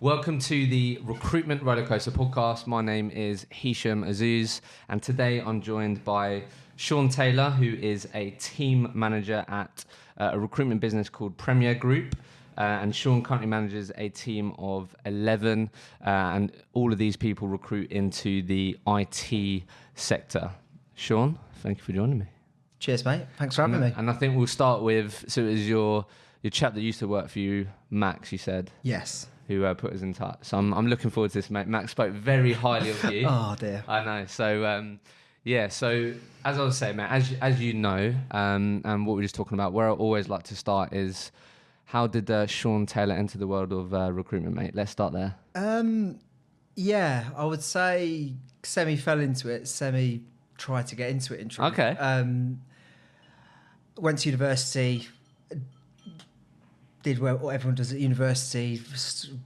Welcome to the Recruitment Rollercoaster podcast. My name is Hisham Azuz, and today I'm joined by Shaun Taylor, who is a team manager at a recruitment business called Premier Group. And Shaun currently manages a team of 11, and all of these people recruit into the IT sector. Shaun, thank you for joining me. Cheers, mate. Thanks for having me. And I think we'll start with, so it was your chap that used to work for you, Max, you said? Yes. Who put us in touch. So I'm looking forward to this, mate. Max spoke very highly of you. Oh, dear. I know. So, so as I was saying, mate, as you know, and what we were just talking about, where I always like to start is, how did Shaun Taylor enter the world of recruitment, mate? Let's start there. Yeah, I would say semi fell into it, semi tried to get into it in truth. Okay. Went to university, did what everyone does at university,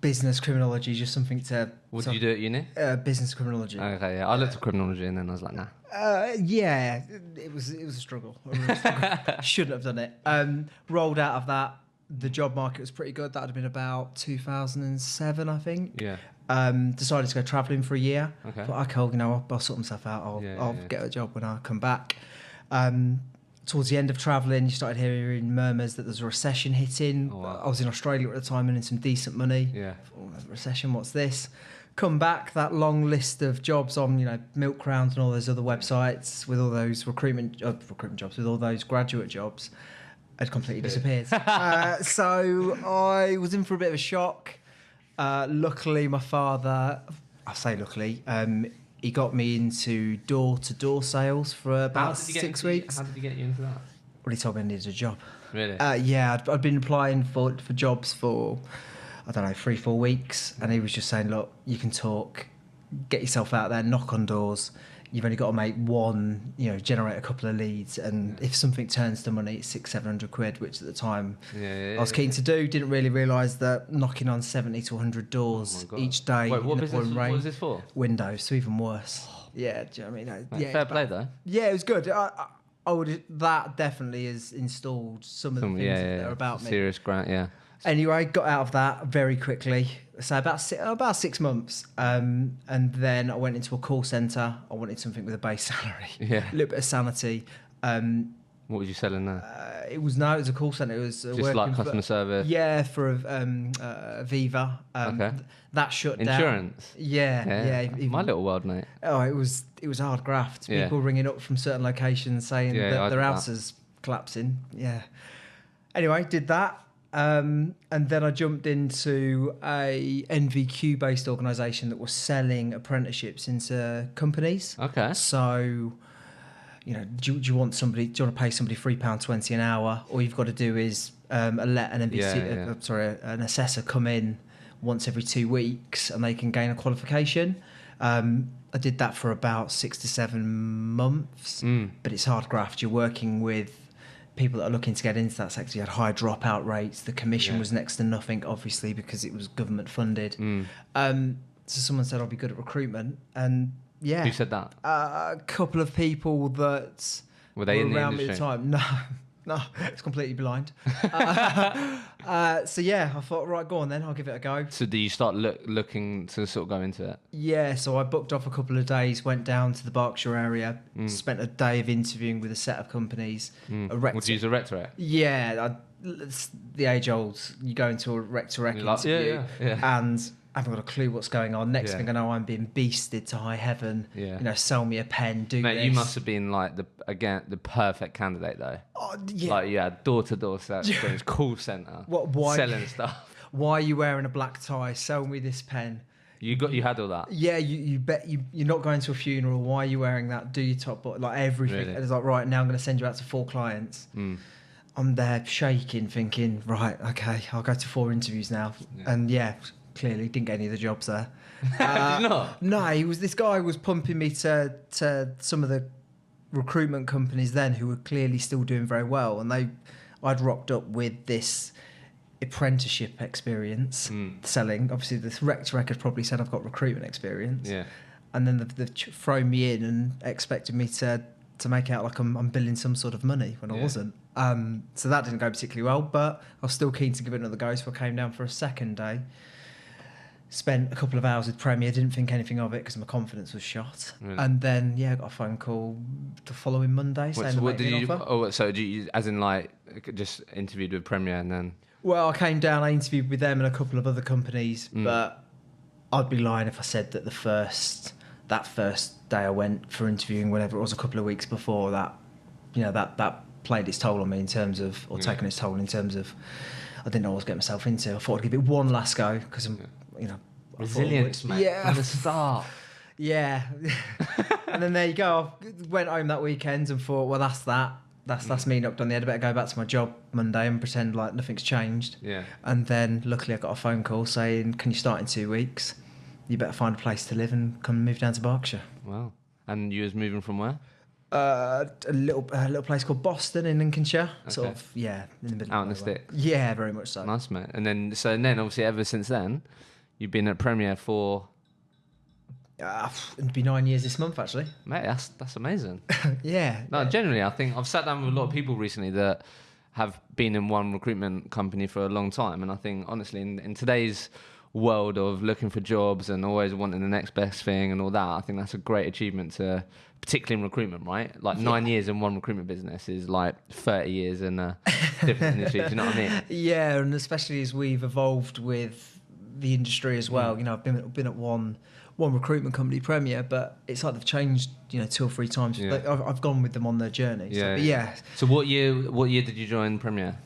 business criminology, just something to... What did you do at uni? Business criminology. Okay, yeah. I looked at criminology and then I was like, nah. Yeah, it was a struggle. Shouldn't have done it. Rolled out of that. The job market was pretty good. That would have been about 2007, I think. Yeah. Decided to go travelling for a year. Okay. Thought, okay, I'll sort myself out. I'll get a job when I come back. Towards the end of travelling, you started hearing murmurs that there's a recession hitting. Oh, wow. I was in Australia at the time earning some decent money. Yeah. Recession, what's this? Come back, that long list of jobs on, Milk Round and all those other websites with all those recruitment jobs, with all those graduate jobs, had completely disappeared. So I was in for a bit of a shock. Luckily, my father, I say luckily, he got me into door-to-door sales for about 6 weeks. How did he get you into that? Well, he told me I needed a job. Really? Yeah, I'd been applying for jobs for, 3-4 weeks. And he was just saying, look, you can talk, get yourself out there, knock on doors. You've only got to make one, generate a couple of leads. And if something turns to money, it's 600-700 quid, which at the time I was keen to do. Didn't really realise that knocking on 70 to 100 doors each day. Wait, what business was this for? Windows, so even worse. Yeah, do you know what I mean? Fair play, though. Yeah, it was good. I would. That definitely has installed some of the things that are about me. Serious grant, yeah. Anyway, got out of that very quickly. So about 6 months, and then I went into a call centre. I wanted something with a base salary, Yeah. a little bit of sanity. What was you selling there? It was a call centre. It was Just like customer service. Yeah, for Viva. Okay. That shut down. Insurance. Yeah. My little world, mate. Oh, it was hard graft. People ringing up from certain locations saying that their house is collapsing. Yeah. Anyway, did that. And then I jumped into a NVQ-based organisation that was selling apprenticeships into companies. Okay. So, do you want to pay somebody £3.20 an hour? All you've got to do is let an an assessor come in once every 2 weeks, and they can gain a qualification. I did that for about 6 to 7 months, but it's hard graft. You're working with people that are looking to get into that sector. You had high dropout rates. The commission was next to nothing, obviously, because it was government funded. So someone said I'll be good at recruitment, and Who said that? a couple of people that Were they in the around industry? me at the time. No, it's completely blind. So yeah, I thought, right, go on then, I'll give it a go. So do you start looking to sort of go into it? Yeah, so I booked off a couple of days, went down to the Berkshire area, spent a day of interviewing with a set of companies. Would you use a rectorate? Yeah, it's the age old. You go into a rec-to-rec interview and I haven't got a clue what's going on. Next thing I know, I'm being beasted to high heaven. Yeah. Sell me a pen, do Mate, this. you must have been like the perfect candidate though. Oh, yeah. Like door-to-door sales, call centre, selling stuff. Why are you wearing a black tie? Sell me this pen. You had all that. Yeah, you bet you're not going to a funeral. Why are you wearing that? Do your top button, like everything. Really? And it's like, right, now I'm going to send you out to 4 clients. I'm there shaking, thinking, right, okay, I'll go to 4 interviews now. Yeah. And clearly didn't get any of the jobs there. Did you not? No, this guy was pumping me to some of the recruitment companies then who were clearly still doing very well, and I'd rocked up with this apprenticeship experience selling. Obviously, this rec-to-rec had probably said I've got recruitment experience. Yeah. And then they've thrown me in and expected me to make out like I'm billing some sort of money when I wasn't. So that didn't go particularly well, but I was still keen to give it another go, so I came down for a second day. spent a couple of hours with Premier, didn't think anything of it because my confidence was shot. Really? And then, I got a phone call the following Monday saying What did you? offer. Oh, so did you, as in like, just interviewed with Premier and then? Well, I came down, I interviewed with them and a couple of other companies, but I'd be lying if I said that that first day I went for interviewing, whenever it was a couple of weeks before that, that played its toll on me in terms of, or taken its toll in terms of, I didn't know what I was getting myself into. I thought I'd give it one last go because I'm, Resilience, mate. Yeah. From the start. Yeah. And then there you go. I went home that weekend and thought, well, that's that. That's me knocked on the head. I better go back to my job Monday and pretend like nothing's changed. Yeah. And then luckily I got a phone call saying, can you start in 2 weeks? You better find a place to live and come move down to Berkshire. Wow. And you was moving from where? A little place called Boston in Lincolnshire. Okay. Sort of, in the middle. Out in the sticks. Yeah, very much so. Nice, mate. And then obviously ever since then, you've been at Premier for... It'd be 9 years this month, actually. Mate, that's amazing. Yeah. No, generally, I think I've sat down with a lot of people recently that have been in one recruitment company for a long time. And I think, honestly, in today's world of looking for jobs and always wanting the next best thing and all that, I think that's a great achievement to, particularly in recruitment, right? Like 9 years in one recruitment business is like 30 years in a different industry. Do you know what I mean? Yeah, and especially as we've evolved with the industry as well. I've been at one recruitment company, Premier, but it's like they've changed, 2 or 3 times. Yeah. Like, I've gone with them on their journey. Yeah. So what year did you join Premier?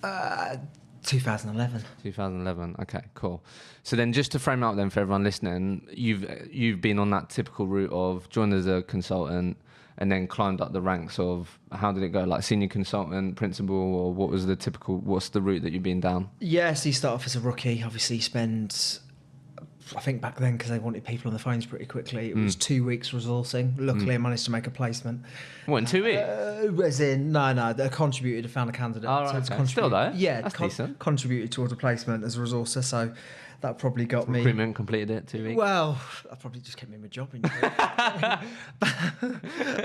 2011. 2011. Okay, cool. So then, just to frame out then for everyone listening, you've been on that typical route of joined as a consultant and then climbed up the ranks of, how did it go? Like senior consultant, principal, or what's the route that you've been down? Yeah, so you start off as a rookie. Obviously, you spend, I think back then, because they wanted people on the phones pretty quickly, it was 2 weeks resourcing. Luckily, I managed to make a placement. What, in 2 weeks? As in, no, they contributed, found a candidate. Oh, right, okay. Still though? Yeah, that's decent. Contributed towards a placement as a resourcer, so that probably got me... Recruitment completed it, 2 weeks? Well, I probably just kept me in my job.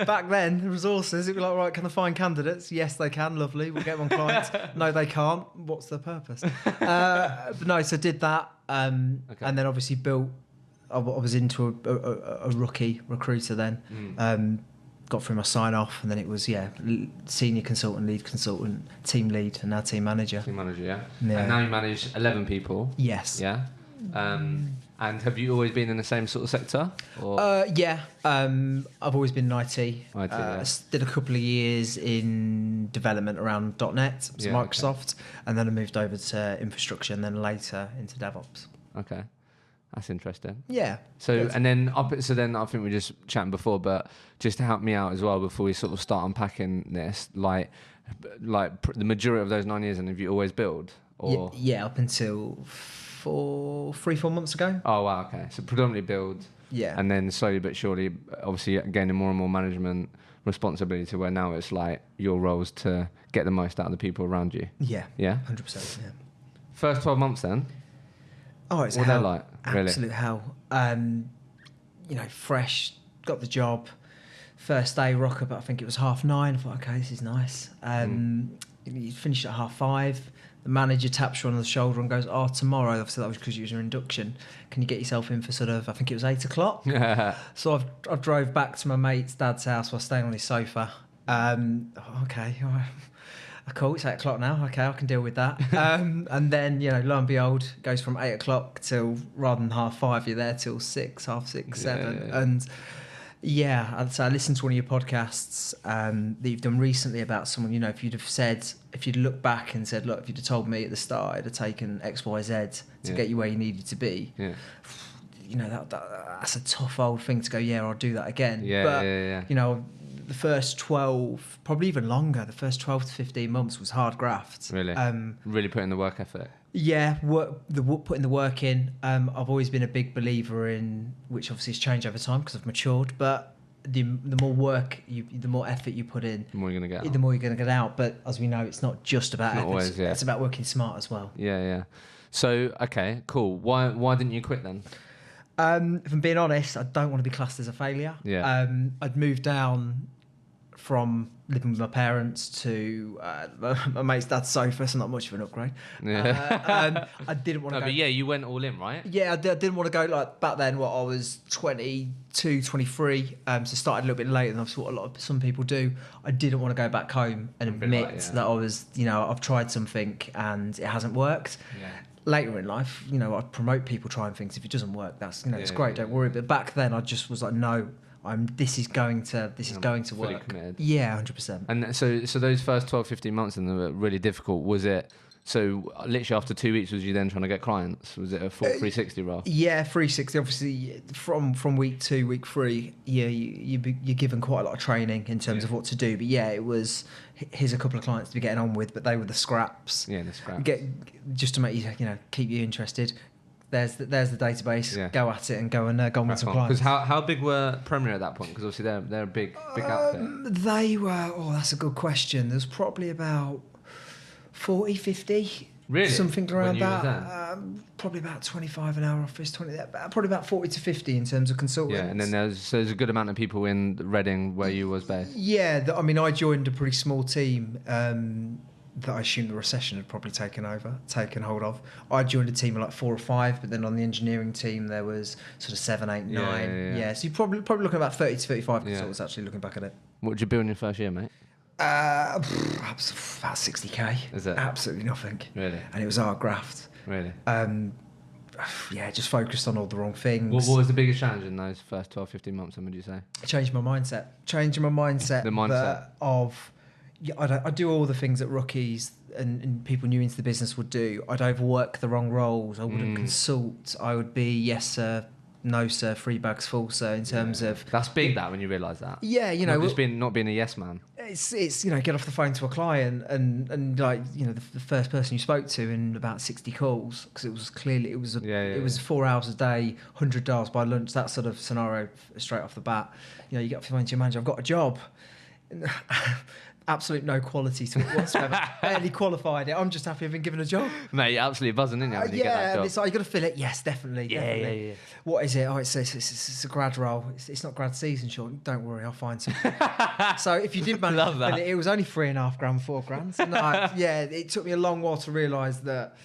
Back then, resources, it'd be like, right, can I find candidates? Yes, they can, lovely, we'll get them on clients. No, they can't. What's the purpose? But no, so did that, and then obviously built... I was into a rookie recruiter then. Got through my sign-off, and then it was, senior consultant, lead consultant, team lead, and now team manager. Team manager, yeah. And now you manage 11 people. Yes. Yeah. And have you always been in the same sort of sector? Or? I've always been in IT. Did a couple of years in development around .NET, so Microsoft, and then I moved over to infrastructure, and then later into DevOps. Okay. That's interesting. Yeah. So then I think we were just chatting before, but just to help me out as well before we sort of start unpacking this, like the majority of those 9 years, and have you always billed? Or up until 3-4 months ago. Oh wow, okay. So predominantly build. Yeah. And then slowly but surely, obviously gaining more and more management responsibility to where now it's like your role is to get the most out of the people around you. Yeah. Yeah. 100%. Yeah. First 12 months then. Oh, it's what hell. What really? Absolute hell. Fresh, got the job. First day, rock up, I think it was 9:30. I thought, okay, this is nice. You finished at 5:30. The manager taps you on the shoulder and goes, tomorrow, obviously that was because you was your induction, can you get yourself in for sort of, I think it was 8 o'clock? So I drove back to my mate's dad's house while staying on his sofa. Okay, all right. Cool, it's 8 o'clock now. Okay, I can deal with that. And then, lo and behold, it goes from 8 o'clock till, rather than 5:30, you're there till 6, half 6, 7. Yeah. And so I listened to one of your podcasts that you've done recently about someone, if you'd looked back and said, look, if you'd have told me at the start, I'd have taken X, Y, Z to get you where you needed to be. Yeah. That's a tough old thing to go, I'll do that again. The first 12, probably even longer, the first 12 to 15 months was hard graft. Really? Really putting the work effort. Yeah, putting the work in. I've always been a big believer in, which obviously has changed over time because I've matured, but the more work, the more effort you put in, the more you're going to get out. The more you're going to get out. But as we know, it's not just about effort. Always, it's about working smart as well. Yeah. So, okay, cool. Why didn't you quit then? If I'm being honest, I don't want to be classed as a failure. Yeah. I'd moved down from living with my parents to my mate's dad's sofa, so not much of an upgrade. Yeah. I didn't want to go. But yeah, you went all in, right? Yeah, I didn't want to go like back then. I was 22, 23, so started a little bit later than I've what some people do. I didn't want to go back home and admit that I was, I've tried something and it hasn't worked. Yeah. Later in life, I promote people trying things. If it doesn't work, that's it's great. Don't worry. But back then, I just was like, no. This is going to work. Committed. Yeah, 100%. And so those first 12, 15 months and they were really difficult. Was it, so literally after 2 weeks, was you then trying to get clients? Was it a full 360 role? Yeah, 360. Obviously, from week 2, week 3, yeah, you're given quite a lot of training in terms of what to do. But yeah, it was, here's a couple of clients to be getting on with, but they were the scraps. Yeah, the scraps. Just to make you, keep you interested. There's the database. Yeah. Go at it and go on with some clients. Because how big were Premier at that point? Because obviously they're a big outfit. They were. Oh, that's a good question. There's probably about 40, 50. Really? Something around that. Probably about 25 an hour office. Probably about 40 to 50 in terms of consultants. Yeah, and then there's a good amount of people in Reading where you was based. Yeah, I joined a pretty small team. That I assume the recession had probably taken hold of. I joined a team of like 4 or 5, but then on the engineering team there was sort of 7, 8, 9. Yeah, so you're probably looking at about 30 to 35 consultants actually looking back at it. What did you build in your first year, mate? About 60k. Is it? Absolutely nothing. Really? And it was hard graft. Really? Just focused on all the wrong things. What was the biggest challenge in those first 12, 15 months, would you say? Changing my mindset. The mindset of... Yeah, I do all the things that rookies and people new into the business would do. I'd overwork the wrong roles. I wouldn't consult. I would be yes sir, no sir, 3 bags full sir. In terms of that's big. That when you realise that. Yeah, not being a yes man. It's get off the phone to a client and like the first person you spoke to in about 60 calls, because it was 4 hours a day, 100 dials by lunch, that sort of scenario straight off the bat. You get off the phone to your manager. I've got a job. Absolute no quality to it whatsoever. Barely qualified it. I'm just happy I've been given a job. Mate, you're absolutely buzzing, isn't you, when you get that job? It's like, you got to fill it. Yes, definitely. Yeah. What is it? Oh, it's a grad role. It's not grad season, Shaun. Don't worry, I'll find something. So if you did manage to fill it was only 3.5 grand, 4 grand. So it took me a long while to realise that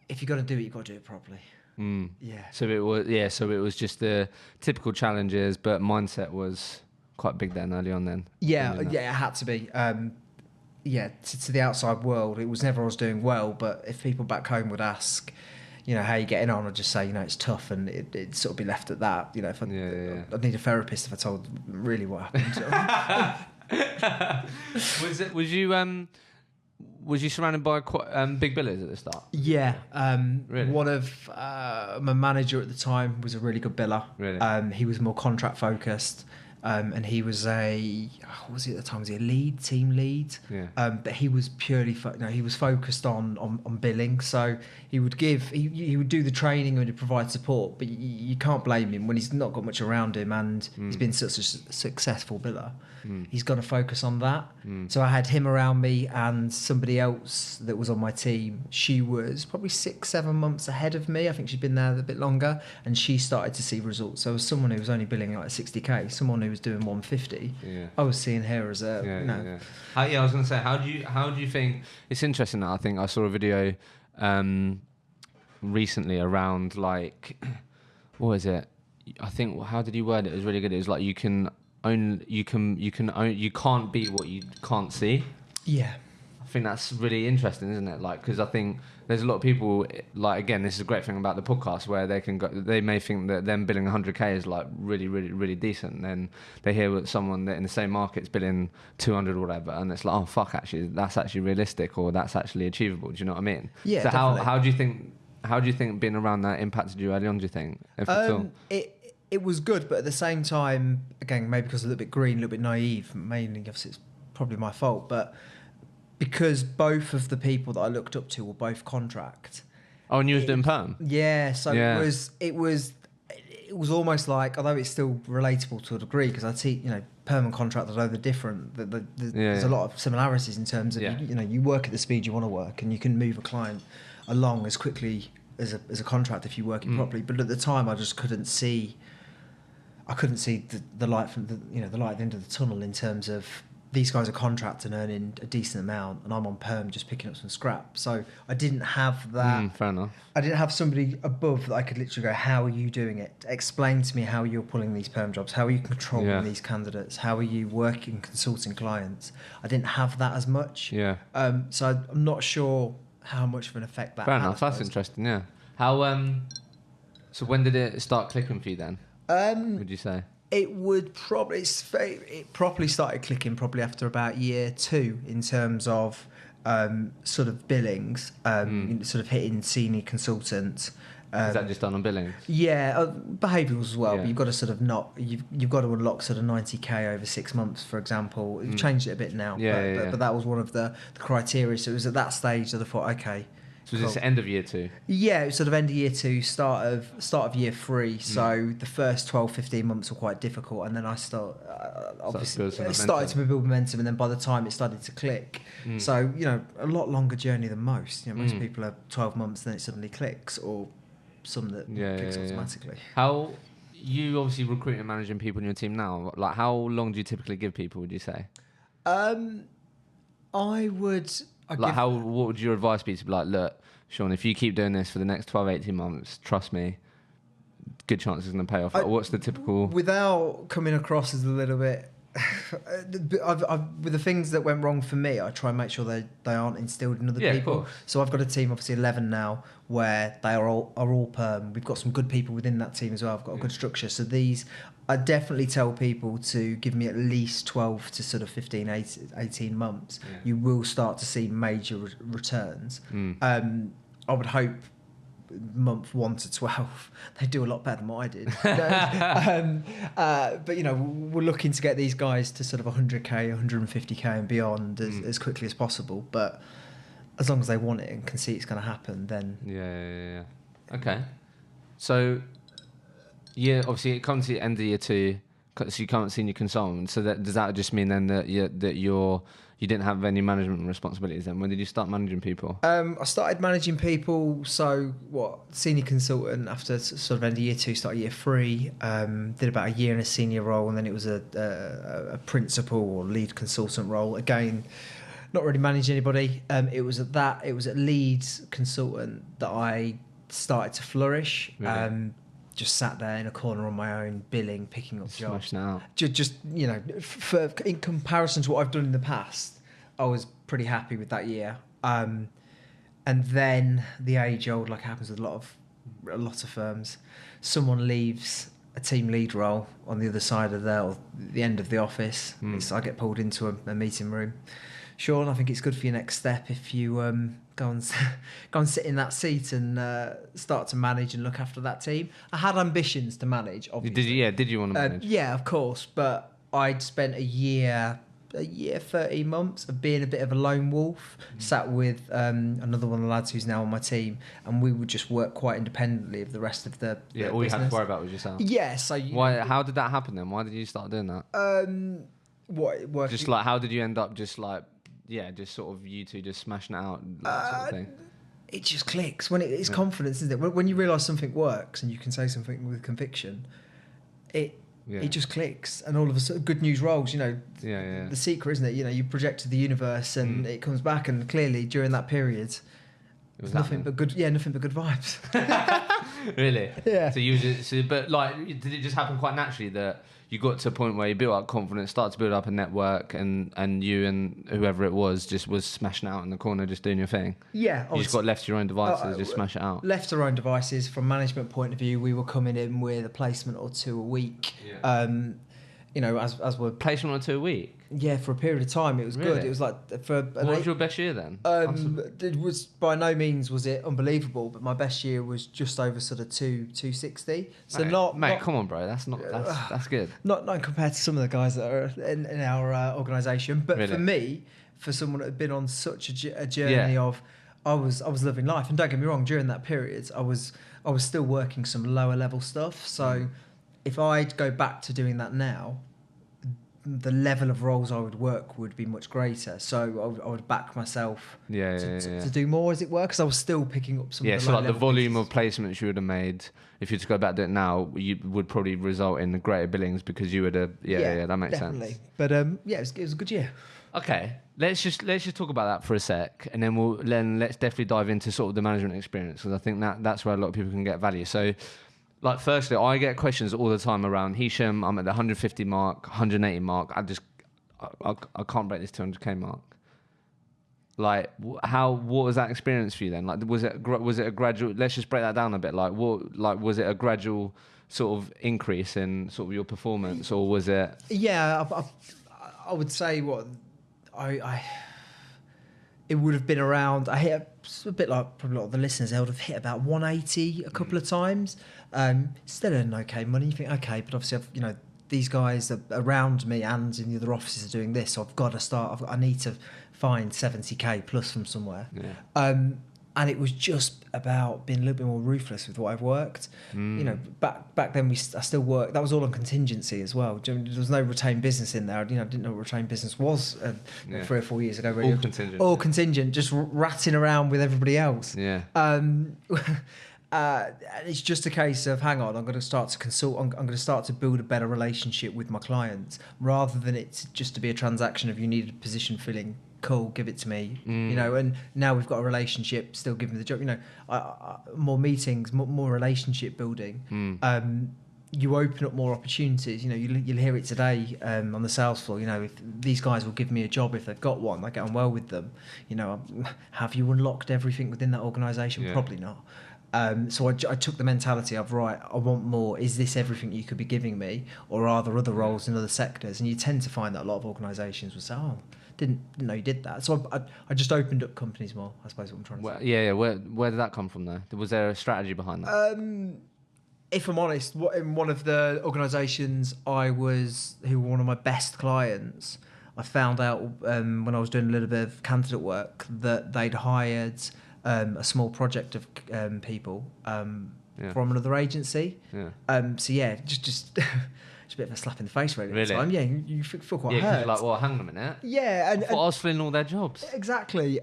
if you're going to do it, you've got to do it properly. Yeah. So it was just the typical challenges, but mindset was quite big then, early on then. Yeah, it had to be. To the outside world, it was never I was doing well, but if people back home would ask, how are you getting on, I'd just say, it's tough, and it'd sort of be left at that. If I'd need a therapist if I told really what happened. Was you surrounded by quite big billers at the start? Yeah. Really? One of my manager at the time was a really good biller. Really? He was more contract focused. And he was what was he at the time? Was he a team lead? Yeah. But he was purely, he was focused on billing. So he would do the training and he'd provide support. But you can't blame him when he's not got much around him and he's been such a successful biller. He's got to focus on that. So I had him around me and somebody else that was on my team. She was probably 6-7 months ahead of me. I think she'd been there a bit longer, and she started to see results. So as someone who was only billing like 60k, someone who was doing 150, I was seeing her as a I was going to say, how do you think it's interesting that I think I saw a video recently around like what was it? I think how did you word it? It was really good. It was like you can't be what you can't see. Yeah. I think that's really interesting, isn't it? Like, because I think there's a lot of people, like, again, this is a great thing about the podcast, where they may think that them billing 100k is like really, really, really decent. Then they hear someone that in the same market's billing 200 or whatever, and it's like, oh fuck, actually, that's actually realistic, or that's actually achievable. Do you know what I mean? Yeah. So definitely. how do you think being around that impacted you early on? Do you think? If at all? It was good, but at the same time, again, maybe because a little bit green, a little bit naive, mainly, obviously it's probably my fault, but because both of the people that I looked up to were both contract. Oh, and you was doing perm? Yeah, so it was almost like, although it's still relatable to a degree, because I teach, perm and contract, although they're different, there's a lot of similarities in terms of, you work at the speed you want to work, and you can move a client along as quickly as a contract if you work it properly. But at the time, I just couldn't see. I couldn't see the light from the light at the end of the tunnel in terms of these guys are contract and earning a decent amount, and I'm on perm just picking up some scrap. So I didn't have that. Fair enough. I didn't have somebody above that I could literally go, how are you doing it? Explain to me how you're pulling these perm jobs. How are you controlling these candidates? How are you working, consulting clients? I didn't have that as much. Yeah. So I'm not sure how much of an effect that Fair had. enough. That's interesting. Yeah. How so when did it start clicking for you then? Would you say? It properly started clicking probably after about year 2 in terms of sort of billings, sort of hitting senior consultant. Is that just done on billings? Yeah, behavioural as well. Yeah. But you've got to sort of you've got to unlock sort of 90k over 6 months, for example. We've changed it a bit now, but that was one of the criteria. So it was at that stage that I thought, okay. So was this end of year 2? Yeah, it was sort of end of year 2, start of year 3. So the first 12, 15 months were quite difficult, and then I started to build momentum, and then by the time it started to click, so a lot longer journey than most. Most people are 12 months, then it suddenly clicks, or some that clicks automatically. How you obviously recruiting and managing people in your team now? Like, how long do you typically give people? Would you say? What would your advice be to be like, look, Shaun, if you keep doing this for the next 12, 18 months, trust me, good chance it's going to pay off. What's the typical... Without coming across as a little bit... with the things that went wrong for me, I try and make sure they aren't instilled in other people. So I've got a team, obviously 11 now, where they are all perm. We've got some good people within that team as well. I've got a good structure. So I definitely tell people to give me at least 12 to sort of 15, 18 months. Yeah. You will start to see major returns. I would hope month 1 to 12 they do a lot better than what I did. But we're looking to get these guys to sort of 100k, 150k and beyond as quickly as possible. But as long as they want it and can see it's going to happen, then yeah. Okay. So obviously it comes to the end of year 2, so you can't senior consultant. So does that just mean then that you didn't have any management responsibilities then? When did you start managing people? I started managing people, so senior consultant after sort of end of year 2, started year 3, did about a year in a senior role, and then it was a principal or lead consultant role. Again, not really managed anybody. It was at lead consultant that I started to flourish. Really? Just sat there in a corner on my own, billing, picking up jobs. Smashing out. Just in comparison to what I've done in the past, I was pretty happy with that year. And then the age old, like happens with a lot of firms, someone leaves a team lead role on the other side of the end of the office. So I get pulled into a meeting room. Shaun, I think it's good for your next step if you go and sit in that seat and start to manage and look after that team. I had ambitions to manage, obviously. Did you want to manage? Yeah, of course. But I'd spent a year, 13 months of being a bit of a lone wolf, sat with another one of the lads who's now on my team, and we would just work quite independently of the rest of the all business. You had to worry about was yourself. Yeah. So how did that happen then? Why did you start doing that? Just like, how did you end up just like... Yeah, just sort of you two just smashing it out, that sort of thing. It just clicks when it's confidence, isn't it? When you realise something works and you can say something with conviction, it just clicks, and all of a sudden, good news rolls. The secret, isn't it? You project to the universe, and it comes back. And clearly, during that period, it was nothing but good. Yeah, nothing but good vibes. Really? Yeah. So but like, did it just happen quite naturally that you got to a point where you built up confidence, started to build up a network, and you and whoever it was just was smashing out in the corner, just doing your thing? Yeah. You just got left to your own devices, just smash it out. Left to our own devices. From management point of view, we were coming in with a placement or 2 a week. Yeah. As we're... Placement or 2 a week? Yeah, for a period of time it was good. It was like what was your best year then? It was, by no means was it unbelievable, but my best year was just over sort of 260. So mate, come on, bro, that's good. Not compared to some of the guys that are in our organisation, but really? For me, for someone that had been on such a journey of, I was living life, and don't get me wrong, during that period I was still working some lower level stuff. So if I'd go back to doing that now, the level of roles I would work would be much greater. So I would back myself to do more, as it were, because I was still picking up some of the so like the volume pieces. of placements you would have made, if you just go back to it now, you would probably result in the greater billings because you would have, that makes definitely. sense. But it was a good year. Okay, let's just talk about that for a sec, and then let's definitely dive into sort of the management experience, because I think that's where a lot of people can get value. So, like, firstly, I get questions all the time around Hisham. I'm at the 150 mark, 180 mark. I can't break this 200k mark. Like, what was that experience for you then? Like, was it a gradual? Let's just break that down a bit. Like, was it a gradual sort of increase in sort of your performance, or was it? Yeah, I would say it would have been around. I hit a bit like probably a lot of the listeners. I would have hit about 180 a couple of times. Still earning okay money. You think okay, but obviously these guys around me and in the other offices are doing this. So I've got to start. I need to find 70k plus from somewhere. Yeah. And it was just about being a little bit more ruthless with what I've worked. Back then I still worked. That was all on contingency as well. There was no retained business in there. I didn't know what retained business was 3 or 4 years ago. Really. All contingent, just ratting around with everybody else. Yeah. It's just a case of, hang on, I'm going to start to consult. I'm going to start to build a better relationship with my clients, rather than it just to be a transaction of you need a position filling. Cool, give it to me. And now we've got a relationship. Still give me the job. More meetings, more relationship building. You open up more opportunities. You'll hear it today on the sales floor. If these guys will give me a job if they've got one, I get on well with them. Have you unlocked everything within that organisation? Yeah. Probably not. So I took the mentality of, right, I want more. Is this everything you could be giving me, or are there other roles in other sectors? And you tend to find that a lot of organisations will say, oh, didn't know you did that. So I just opened up companies more, I suppose, what I'm trying to say. Yeah. Where did that come from, though? Was there a strategy behind that? If I'm honest, in one of the organisations who were one of my best clients, I found out when I was doing a little bit of candidate work that they'd hired a small project of people from another agency. Yeah. Just it's a bit of a slap in the face, really. At the time. Yeah, you feel quite hurt. You're like, well, hang on a minute. Yeah, I thought I was filling all their jobs. Exactly.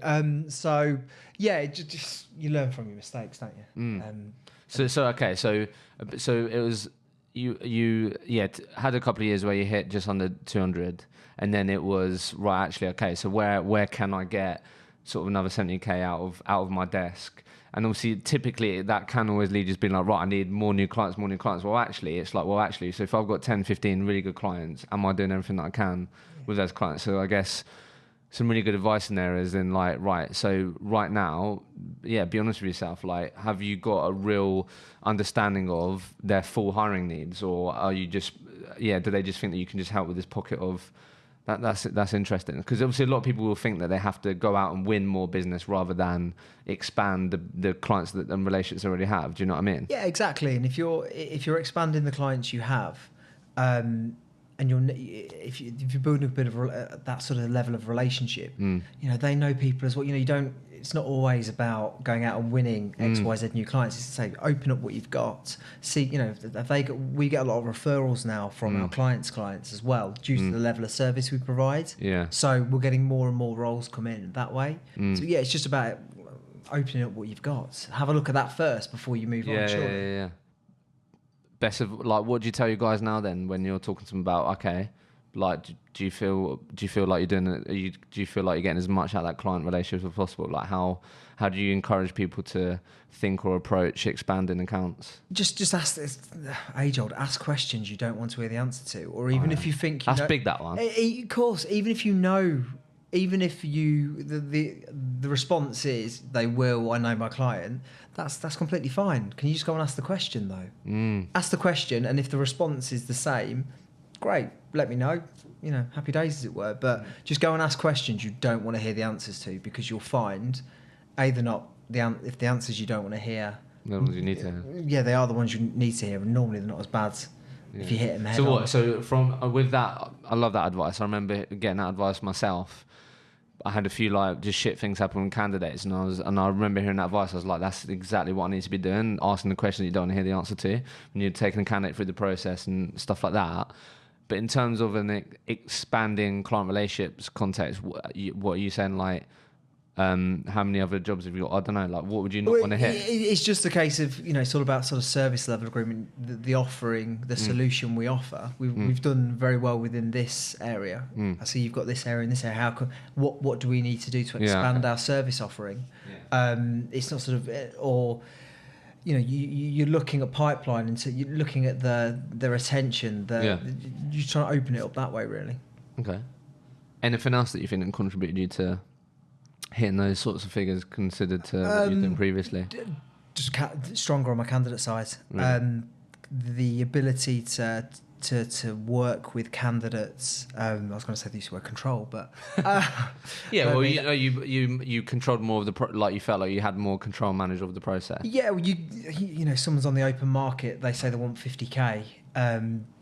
So yeah, just you learn from your mistakes, don't you? So it was you had a couple of years where you hit just under 200, and then it was right. Actually, okay. So where can I get sort of another 70k out of my desk? And obviously, typically, that can always lead you to being like, right, I need more new clients. Well, actually, it's like, so if I've got 10, 15 really good clients, am I doing everything that I can with those clients? So I guess some really good advice in there is in like, right, so right now, be honest with yourself. Like, have you got a real understanding of their full hiring needs? Or are you just, do they just think that you can just help with this pocket of... That's interesting, because obviously a lot of people will think that they have to go out and win more business rather than expand the clients and relationships they already have. Do you know what I mean? Yeah, exactly. And if you're expanding the clients you have, and if you're building a bit of that sort of level of relationship, they know people as well. You don't. It's not always about going out and winning X, Y, Z new clients. It's to say, open up what you've got. See, we get a lot of referrals now from our clients as well, due to the level of service we provide. Yeah. So we're getting more and more roles come in that way. So yeah, it's just about opening up what you've got. Have a look at that first before you move on. Sure. Yeah. Best of like, what do you tell you guys now then when you're talking to them about, okay, like, do you feel like you're doing it? Do you feel like you're getting as much out of that client relationship as possible? Like, how do you encourage people to think or approach expanding accounts? Just ask this age old. Ask questions you don't want to hear the answer to, or even if you think that's big. That one, of course. Even if you know, even if the response is they will. I know my client. That's completely fine. Can you just go and ask the question though? Ask the question, and if the response is the same, great. Let me know. Happy days as it were. But just go and ask questions you don't want to hear the answers to, because you'll find either not if the answers you don't want to hear. The ones you need to hear. Yeah, they are the ones you need to hear, and normally they're not as bad if you hit them head on. So from with that, I love that advice. I remember getting that advice myself. I had a few like just shit things happen with candidates, and I remember hearing that advice. I was like, that's exactly what I need to be doing, asking the questions you don't want to hear the answer to when you're taking a candidate through the process and stuff like that. But in terms of an expanding client relationships context, what are you saying? Like, how many other jobs have you got? I don't know. Like, what would you not want to hit? It's just a case of, it's all about sort of service level agreement, the offering, the solution we offer. We've done very well within this area. I see you've got this area and this area. What do we need to do to expand our service offering? It's not sort of, or you're looking at pipeline, and so you're looking at the retention. You're trying to open it up that way, really. Okay. Anything else that you think contributed you to hitting those sorts of figures considered to what you've done previously? Just stronger on my candidate side. Really? The ability to work with candidates. I was going to say they used to work control, but well, you controlled more of the like you felt like you had more control management of the process. Yeah, well, someone's on the open market. They say they want 50k.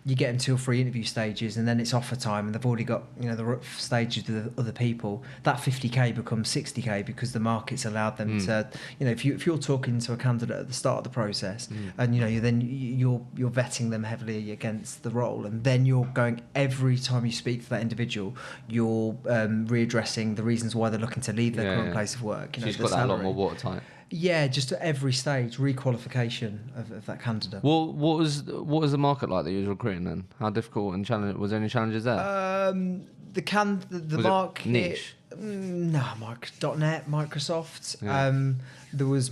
You get them 2 or 3 interview stages, and then it's offer time, and they've already got the rough stages with the other people. That 50k becomes 60k because the market's allowed them to. If you're talking to a candidate at the start of the process, and you're vetting them heavily against the role, and then you're going every time you speak to that individual, you're readdressing the reasons why they're looking to leave their current place of work. So you've got that a lot more watertight. Yeah, just at every stage, requalification of that candidate. Well, what was the market like that you was recruiting then? How difficult and challenging? Was there any challenges there? The market niche. No, .NET, Microsoft. Yeah. There was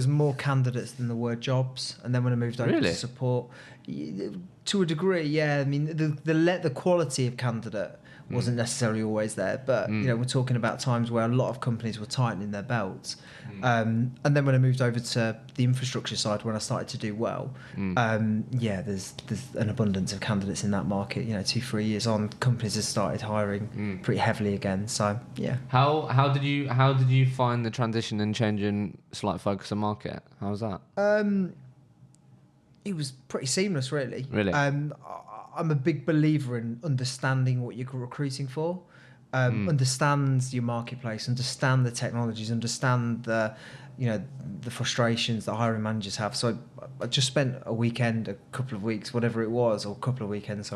more candidates than there were jobs, and then when I moved over to support, to a degree, yeah. I mean, the quality of candidate wasn't necessarily always there, but we're talking about times where a lot of companies were tightening their belts, and then when I moved over to the infrastructure side, when I started to do well, there's an abundance of candidates in that market. 2-3 years on, companies have started hiring pretty heavily again. So yeah. How did you find the transition and changing slight focus of market? How was that? It was pretty seamless, really. Really. I'm a big believer in understanding what you're recruiting for. Understand your marketplace, understand the technologies, understand the frustrations that hiring managers have. So I just spent a weekend, a couple of weeks, whatever it was, or a couple of weekends,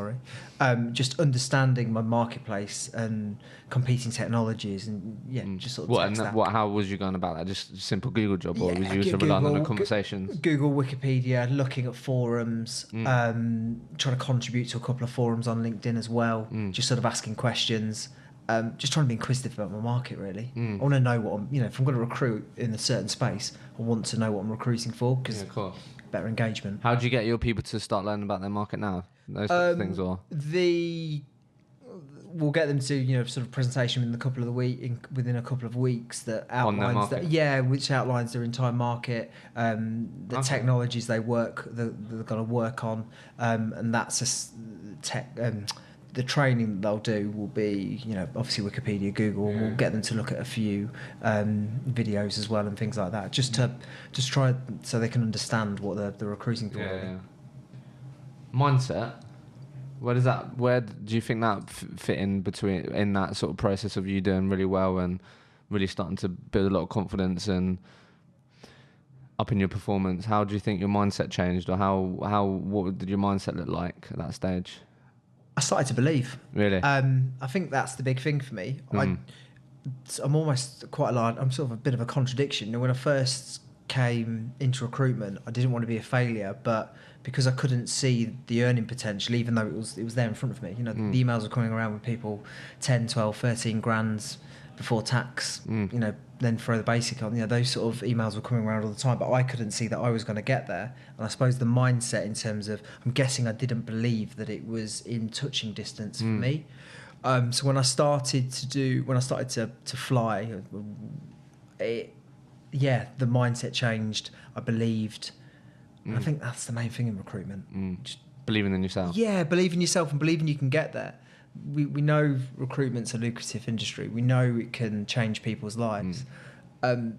just understanding my marketplace and competing technologies, and just sort of how was you going about that? Just a simple Google job, or was you relying on the conversations? Google, Wikipedia, looking at forums, trying to contribute to a couple of forums on LinkedIn as well, just sort of asking questions. Just trying to be inquisitive about my market, really. I want to know what if I'm going to recruit in a certain space, I want to know what I'm recruiting for, because better engagement. How do you get your people to start learning about their market now? Those sorts of things, or we'll get them to sort of presentation within a couple of weeks that outlines which outlines their entire market, the technologies they're going to work on, and that's the training that they'll do will be, obviously Wikipedia, Google, and we'll get them to look at a few videos as well and things like that, just try so they can understand what they're recruiting for. Yeah. Mindset. Where do you think that fit in that sort of process of you doing really well and really starting to build a lot of confidence and up in your performance? How do you think your mindset changed, or what did your mindset look like at that stage? I started to believe. Really? I think that's the big thing for me. I'm almost quite large. I'm sort of a bit of a contradiction. When I first came into recruitment, I didn't want to be a failure, but because I couldn't see the earning potential, even though it was there in front of me, the emails were coming around with people 10, 12, 13 grand before tax, then throw the basic on, those sort of emails were coming around all the time, but I couldn't see that I was going to get there. And I suppose the mindset in terms of, I'm guessing I didn't believe that it was in touching distance for me. So when I started to fly, the mindset changed. I believed. And I think that's the main thing in recruitment. Just believing in yourself. Yeah, believe in yourself and believing you can get there. We know recruitment's a lucrative industry. We know it can change people's lives. And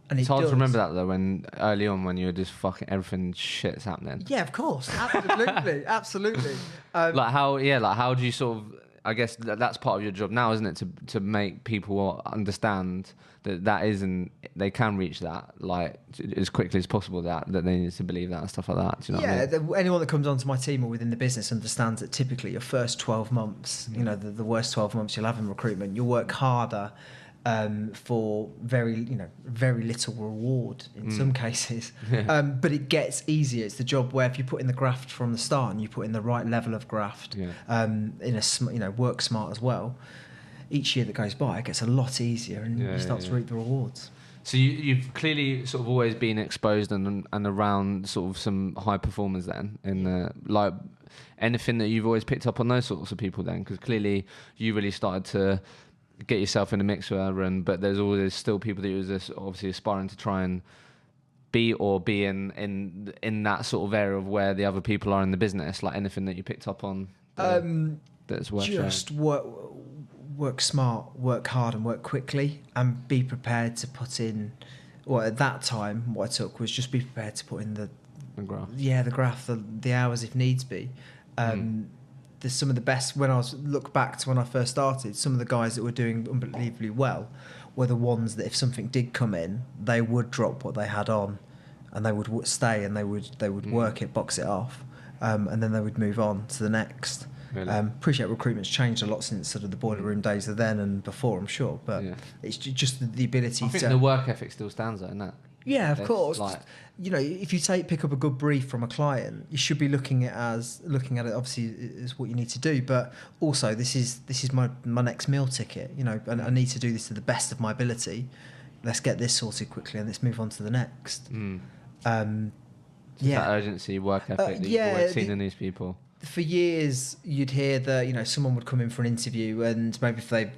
it's hard to remember that, though, when early on, when you were just fucking everything shit's happening. Yeah, of course. Absolutely. Absolutely. How do you sort of... I guess that's part of your job now, isn't it? To make people understand that isn't, they can reach that like as quickly as possible. That they need to believe that and stuff like that. Do you know what I mean? Anyone that comes onto my team or within the business understands that typically your first 12 months, you know, the worst 12 months you'll have in recruitment, you'll work harder. For very little reward in some cases, but it gets easier. It's the job where if you put in the graft from the start and you put in the right level of graft, work smart as well. Each year that goes by, it gets a lot easier, and you start to reap the rewards. So you've clearly sort of always been exposed and around sort of some high performers then, in the, like anything that you've always picked up on those sorts of people then, because clearly you really started to get yourself in the mix with her, but there's always still people that you're just obviously aspiring to try and be in that sort of area of where the other people are in the business. Like anything that you picked up on that's worth just sharing. Work smart, work hard, and work quickly, and be prepared to put in. Well, at that time, what I took was just be prepared to put in the graph. Yeah, the graph, the hours if needs be. There's some of the best, when I look back to when I first started, some of the guys that were doing unbelievably well were the ones that if something did come in, they would drop what they had on, and they would stay, and they would work it, box it off, and then they would move on to the next. Really? Appreciate recruitment's changed a lot since sort of the boiler room days of then and before, I'm sure, but it's just the ability I think the work ethic still stands there, isn't it? Yeah, of course. Like, you know, if you pick up a good brief from a client, you should be looking at it obviously is what you need to do, but also this is my next meal ticket, you know, and I need to do this to the best of my ability. Let's get this sorted quickly and let's move on to the next. That urgency, work ethic that you've always seen in these people. For years, you'd hear that, you know, someone would come in for an interview, and maybe if they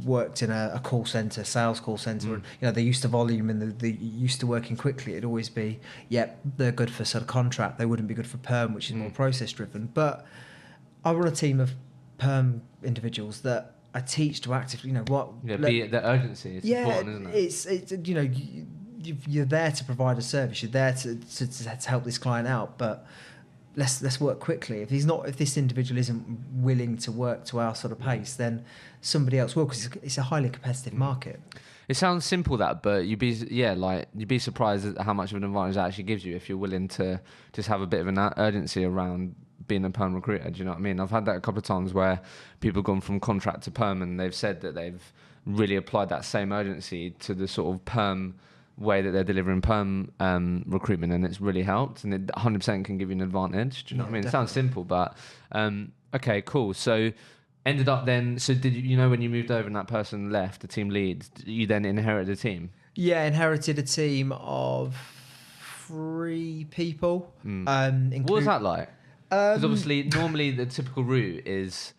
worked in a call centre, sales call centre, and, you know, they're used to volume and they're used to working quickly, it'd always be, they're good for sort of contract. They wouldn't be good for perm, which is more process driven. But I run a team of perm individuals that I teach to actively, you know, what... Yeah, the urgency is important, isn't it? It's you know, you're there to provide a service. You're there to help this client out, but... Let's work quickly. If this individual isn't willing to work to our sort of pace, then somebody else will, because it's a highly competitive market. It sounds simple but you'd be surprised at how much of an advantage that actually gives you if you're willing to just have a bit of an urgency around being a perm recruiter. Do you know what I mean? I've had that a couple of times where people have gone from contract to perm, and they've said that they've really applied that same urgency to the sort of perm way that they're delivering perm recruitment, and it's really helped, and it 100% can give you an advantage. Do you know what I mean? Definitely. It sounds simple, but okay, cool. So ended up then, so did you know when you moved over and that person left, the team lead, you then inherited a team? Yeah, inherited a team of 3 people. What was that like? Because obviously normally the typical route is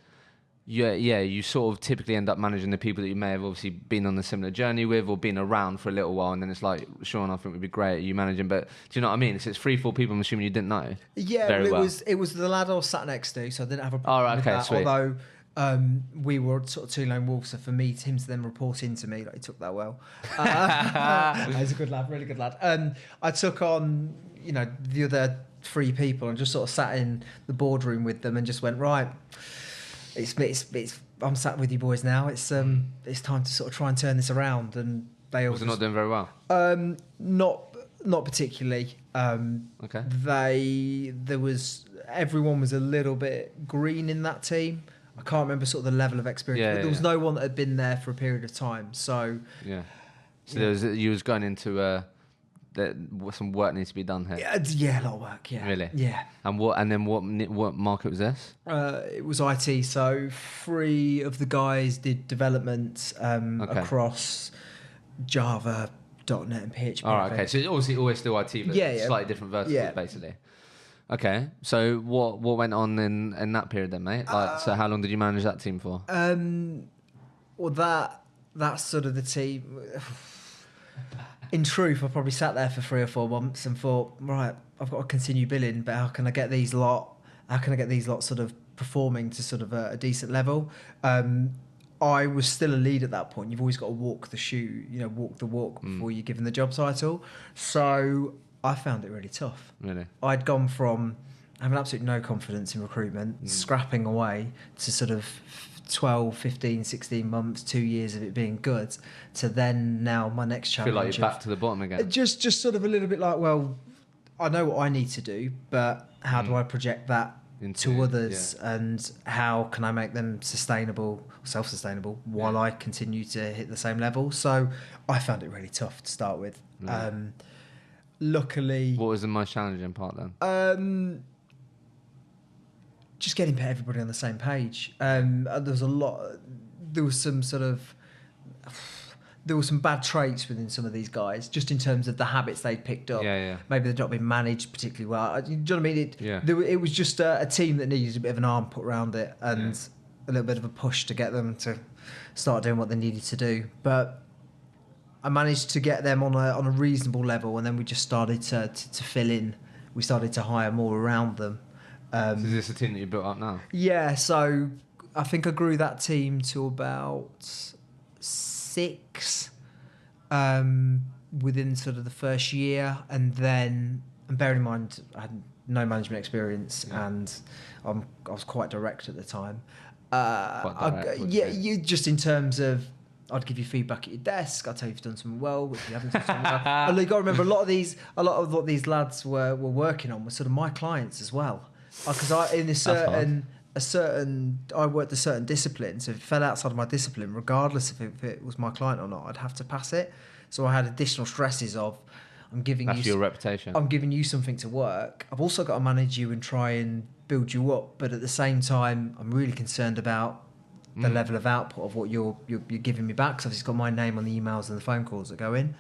you sort of typically end up managing the people that you may have obviously been on a similar journey with or been around for a little while, and then it's like, Shaun, I think would be great, you managing, but do you know what I mean? It's 3-4 people, I'm assuming you didn't know. Yeah, it was the lad I was sat next to, so I didn't have a problem with that. Sweet. Although we were sort of 2 lone wolves, so for him to then report into me, like, he took that well. He's a good lad, really good lad. I took on, you know, the other 3 people and just sort of sat in the boardroom with them and just went, right, I'm sat with you boys now. It's time to sort of try and turn this around. And they all not doing very well. Not particularly. Okay. Everyone was a little bit green in that team. I can't remember sort of the level of experience. But there was no one that had been there for a period of time. So you was going into some work needs to be done here. Yeah, a lot of work. Yeah, really. Yeah. And what market was this? It was IT. So 3 of the guys did development across Java, .NET, and PHP. All right. Okay. So it's obviously always still IT, but slightly different verticals, basically. Okay. So what went on in that period then, mate? Like, so how long did you manage that team for? Well, that's sort of the team. In truth, I probably sat there for 3 or 4 months and thought, right, I've got to continue billing, but how can I get these lot sort of performing to sort of a decent level? I was still a lead at that point. You've always got to walk the walk before you're given the job title. So I found it really tough. Really? I'd gone from having absolutely no confidence in recruitment, scrapping away to sort of 12, 15, 16 months, 2 years of it being good, to then now my next challenge. Feel like you're back to the bottom again. Just sort of a little bit like, well, I know what I need to do, but how do I project that to others, and how can I make them self-sustainable while I continue to hit the same level? So I found it really tough to start with. Luckily, what was the most challenging part then? Just getting everybody on the same page. There was some bad traits within some of these guys, just in terms of the habits they'd picked up. Maybe they'd not been managed particularly well. Do you know what I mean? It was just a team that needed a bit of an arm put around it, and a little bit of a push to get them to start doing what they needed to do. But I managed to get them on a reasonable level, and then we just started to fill in. We started to hire more around them. So is this a team that you built up now? Yeah, so I think I grew that team to about 6 within sort of the first year, and bearing in mind I had no management experience, and I was quite direct at the time. You just in terms of, I'd give you feedback at your desk. I'd tell you if you've done something well, if you haven't done something well. And you got to remember, a lot of what these lads were working on were sort of my clients as well. Because I worked a certain discipline, so if it fell outside of my discipline, regardless if it was my client or not, I'd have to pass it. So I had additional stresses of, That's your reputation. I'm giving you something to work. I've also got to manage you and try and build you up, but at the same time, I'm really concerned about the level of output of what you're giving me back. So I've just got my name on the emails and the phone calls that go in.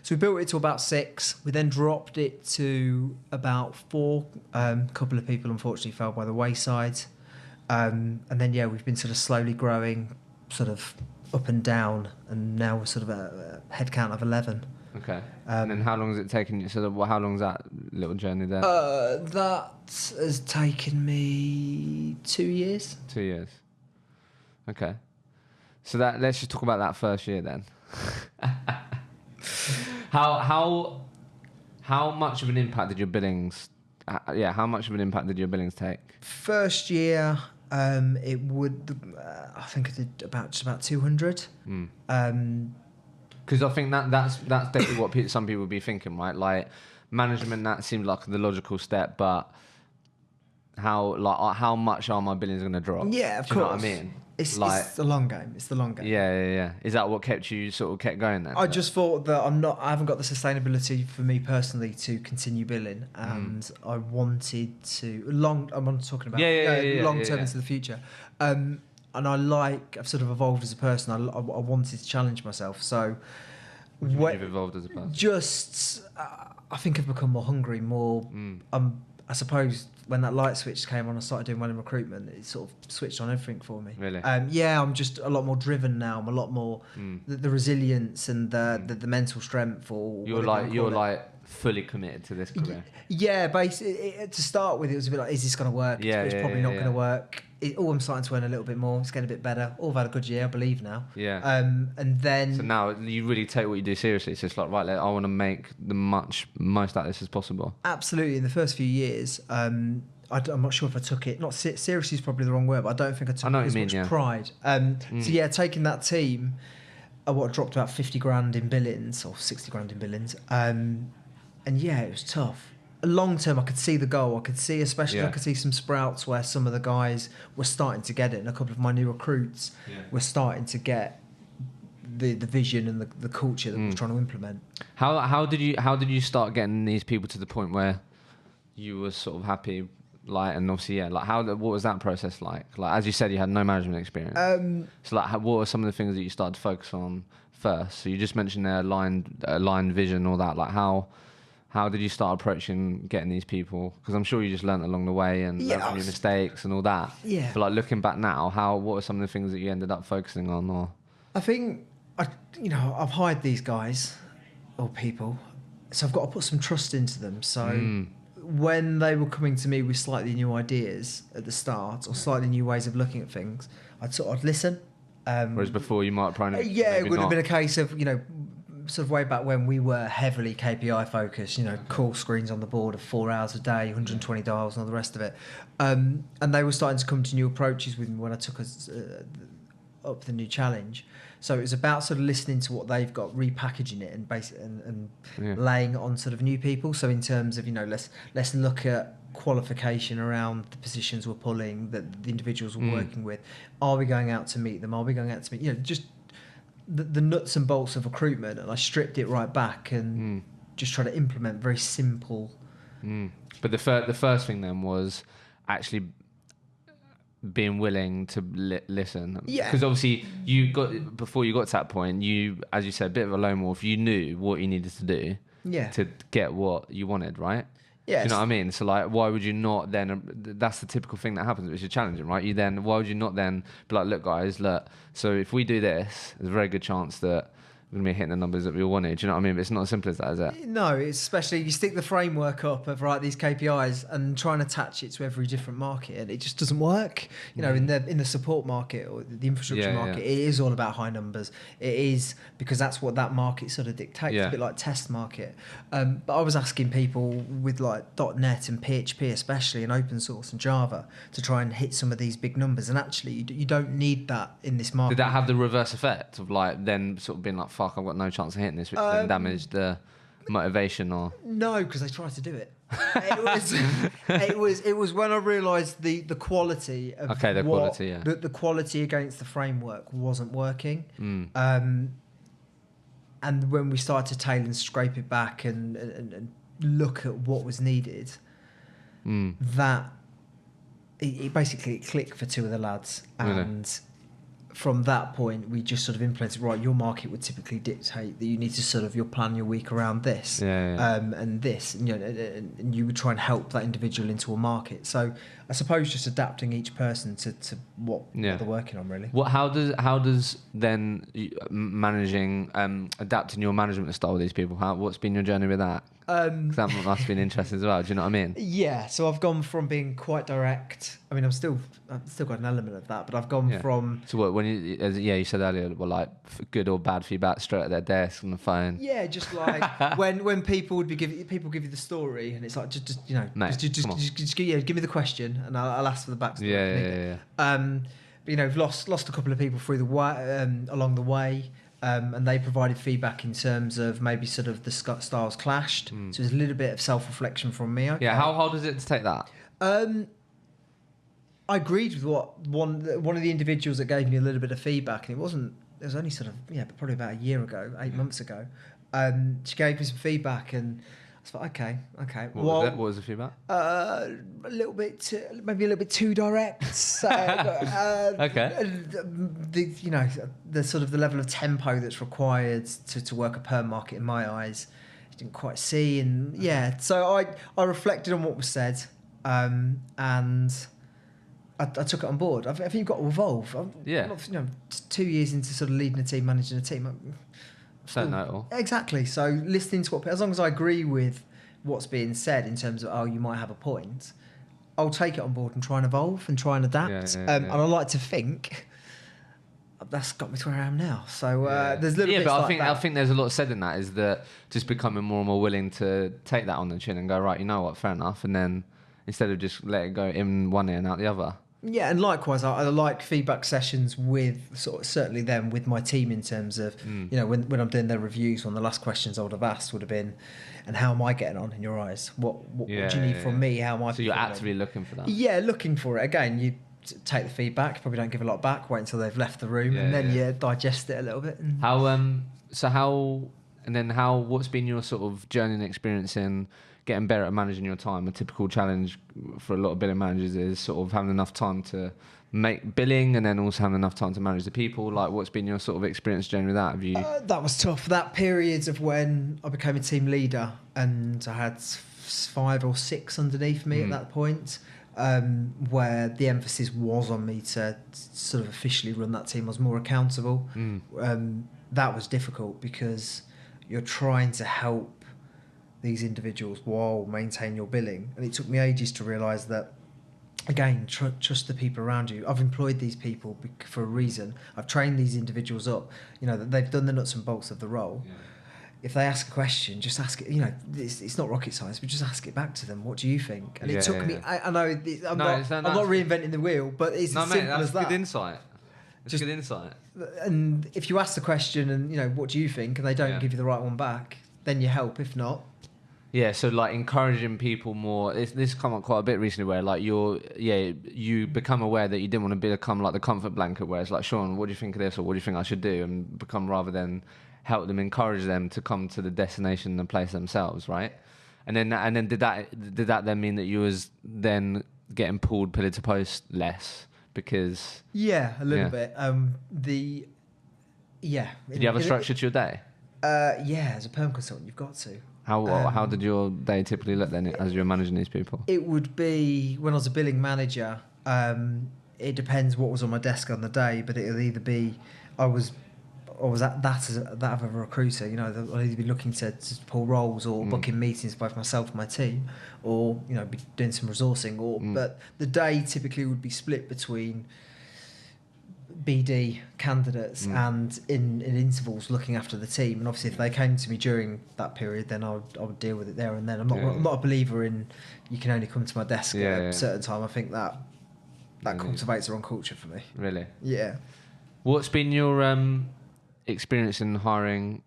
So we built it to about 6. We then dropped it to about 4. A couple of people unfortunately fell by the wayside. And then, we've been sort of slowly growing, sort of up and down, and now we're sort of a head count of 11. Okay. And then how long has it taken you? How long's that little journey there? That has taken me 2 years. 2 years. Okay. So let's just talk about that first year then. How much of an impact did your billings? How much of an impact did your billings take? First year, it would. I think I did just about 200. Because I think that's definitely what some people would be thinking, right? Like management, that seemed like the logical step, but how much are my billings going to drop? Yeah, of course. Do you know what I mean? It's the long game. It's the long game. Yeah. Is that what kept going then? I just thought that I haven't got the sustainability for me personally to continue billing, and I wanted to I'm talking about long term into the future. And I've sort of evolved as a person. I wanted to challenge myself. So what you've evolved as a person? Just I think I've become more hungry, more. I suppose when that light switch came on, I started doing well in recruitment. It sort of switched on everything for me. Really? I'm just a lot more driven now. I'm a lot more the resilience and the mental strength. You're fully committed to this career. Yeah, basically to start with, it was a bit like, is this going to work? It's probably not going to work. I'm starting to earn a little bit more. It's getting a bit better. All had a good year, I believe now. Yeah. And then. So now you really take what you do seriously. It's just like, right, I want to make the most out of this as possible. Absolutely. In the first few years, I'm not sure if I took it. Not seriously is probably the wrong word, but I don't think I took as much pride. So taking that team, I dropped about 50 grand in billings or 60 grand in billings. And it was tough. Long term, I could see the goal. I could see some sprouts where some of the guys were starting to get it, and a couple of my new recruits were starting to get the vision and the culture that we were trying to implement. How did you start getting these people to the point where you were sort of happy? And obviously, what was that process like? As you said, you had no management experience. What were some of the things that you started to focus on first? So you just mentioned there aligned vision, all that. How did you start approaching getting these people? Because I'm sure you just learnt along the way and learned from your mistakes and all that. Yeah. But looking back now, what were some of the things that you ended up focusing on? Or I think I've hired these guys or people, so I've got to put some trust into them. So when they were coming to me with slightly new ideas at the start or slightly new ways of looking at things, I'd listen. Whereas before you might probably it would have been a case of sort of way back when we were heavily KPI focused, call screens on the board of 4 hours a day, 120 dials and all the rest of it. And they were starting to come to new approaches with me when I took us up the new challenge. So it was about sort of listening to what they've got, repackaging it and laying it on sort of new people. So in terms of, let's look at qualification around the positions we're pulling, that the individuals we're working with. Are we going out to meet them? Are we going out to meet, just the nuts and bolts of recruitment. And I stripped it right back and just try to implement very simple. But the first thing then was actually being willing to listen. Yeah. Because obviously before you got to that point, you, as you said, a bit of a lone wolf, you knew what you needed to do to get what you wanted, right? Yeah. Do you know what I mean? So like, why would you not then, that's the typical thing that happens, which is challenging, right? Why would you not then be like, look guys, so if we do this, there's a very good chance that we're going to be hitting the numbers that we all wanted. Do you know what I mean? But it's not as simple as that, is it? No, it's especially you stick the framework up of these KPIs and try and attach it to every different market, and it just doesn't work. In the support market or the infrastructure market, it is all about high numbers. It is because that's what that market sort of dictates. A bit like test market. But I was asking people with like .NET and PHP, especially in open source and Java, to try and hit some of these big numbers, and actually you don't need that in this market. Did that have the reverse effect of like then sort of being like, fuck, I've got no chance of hitting this, which then damaged the motivation? Or no, because they tried to do it. It was when I realised the quality of the quality against the framework wasn't working. And when we started to tailor and scrape it back and look at what was needed, that it basically clicked for two of the lads. And from that point, we just sort of implemented, right, your market would typically dictate that you need to sort of, you'll plan your week around this and this, and you would try and help that individual into a market. So I suppose just adapting each person to what they're working on, really. How does then managing, adapting your management style with these people, what's been your journey with that? That must have been interesting as well. Do you know what I mean? Yeah. So I've gone from being quite direct. I mean, I've still got an element of that, but I've gone from. So what, when you said earlier, well, like good or bad feedback straight at their desk on the phone. Yeah, just like when people would give you the story, and it's like just give me the question, and I'll ask for the backstory. But we've lost a couple of people through the way along the way. And they provided feedback in terms of maybe sort of the styles clashed. So it was a little bit of self-reflection from me. Okay. Yeah, how hard is it to take that? I agreed with what one of the individuals that gave me a little bit of feedback, and it was only sort of, probably about a year ago, 8 months ago. She gave me some feedback, and I thought, okay. What was the feedback? Maybe a little bit too direct. So, okay. The sort of the level of tempo that's required to work a perm market in my eyes, I didn't quite see, and so I reflected on what was said, and I took it on board. I think you've got to evolve. I'm 2 years into sort of leading a team, managing a team. Don't know it all. Exactly. So listening to as long as I agree with what's being said in terms of, you might have a point, I'll take it on board and try and evolve and try and adapt. And I like to think that's got me to where I am now. So there's little bits but like I think there's a lot said in that, is that just becoming more and more willing to take that on the chin and go, right, you know what, fair enough. And then instead of just let it go in one ear and out the other. Yeah, and likewise, I like feedback sessions with certainly them with my team in terms of when I'm doing their reviews. One of the last questions I would have asked would have been, "And how am I getting on in your eyes? What do you need from me? How am I?" So you're actively looking for that. Yeah, looking for it. Again, you take the feedback. Probably don't give a lot back. Wait until they've left the room, and then you digest it a little bit. What's been your sort of journey and experience in getting better at managing your time? A typical challenge for a lot of billing managers is sort of having enough time to make billing and then also having enough time to manage the people. Like, what's been your sort of experience journey with that? Have you? That was tough. That period of when I became a team leader and I had 5 or 6 underneath me at that point, where the emphasis was on me to sort of officially run that team. I was more accountable. That was difficult because you're trying to help these individuals while maintain your billing, and it took me ages to realise that, again, trust the people around you. I've employed these people for a reason. I've trained these individuals up, that they've done the nuts and bolts of the role. if they ask a question, just ask it. You know, it's not rocket science, but just ask it back to them. What do you think? And it took me. I know I'm not reinventing the wheel, but it's as simple as that. Good insight. It's good insight. And if you ask the question and, you know, what do you think, and they don't give you the right one back, then you help. If not, yeah. So like encouraging people more. This come up quite a bit recently, where like you become aware that you didn't want to become like the comfort blanket, where it's like, Shaun, what do you think of this, or what do you think I should do, and become rather than help them, encourage them to come to the destination and place themselves, right? And then did that then mean that you was then getting pulled pillar to post less because a little bit. Did you have a structure to your day? As a perm consultant, you've got to. How did your day typically look then as you were managing these people? It would be when I was a billing manager. It depends what was on my desk on the day, but it'll either be I was at that of a recruiter. You know, I'll either be looking to pull roles or booking meetings for both myself and my team, or, you know, be doing some resourcing. But the day typically would be split between BD candidates and in intervals looking after the team. And obviously, if they came to me during that period, then I would deal with it there and then. I'm not a believer in you can only come to my desk at a certain time. I think that cultivates the wrong culture for me. Really? Yeah. What's been your experience in hiring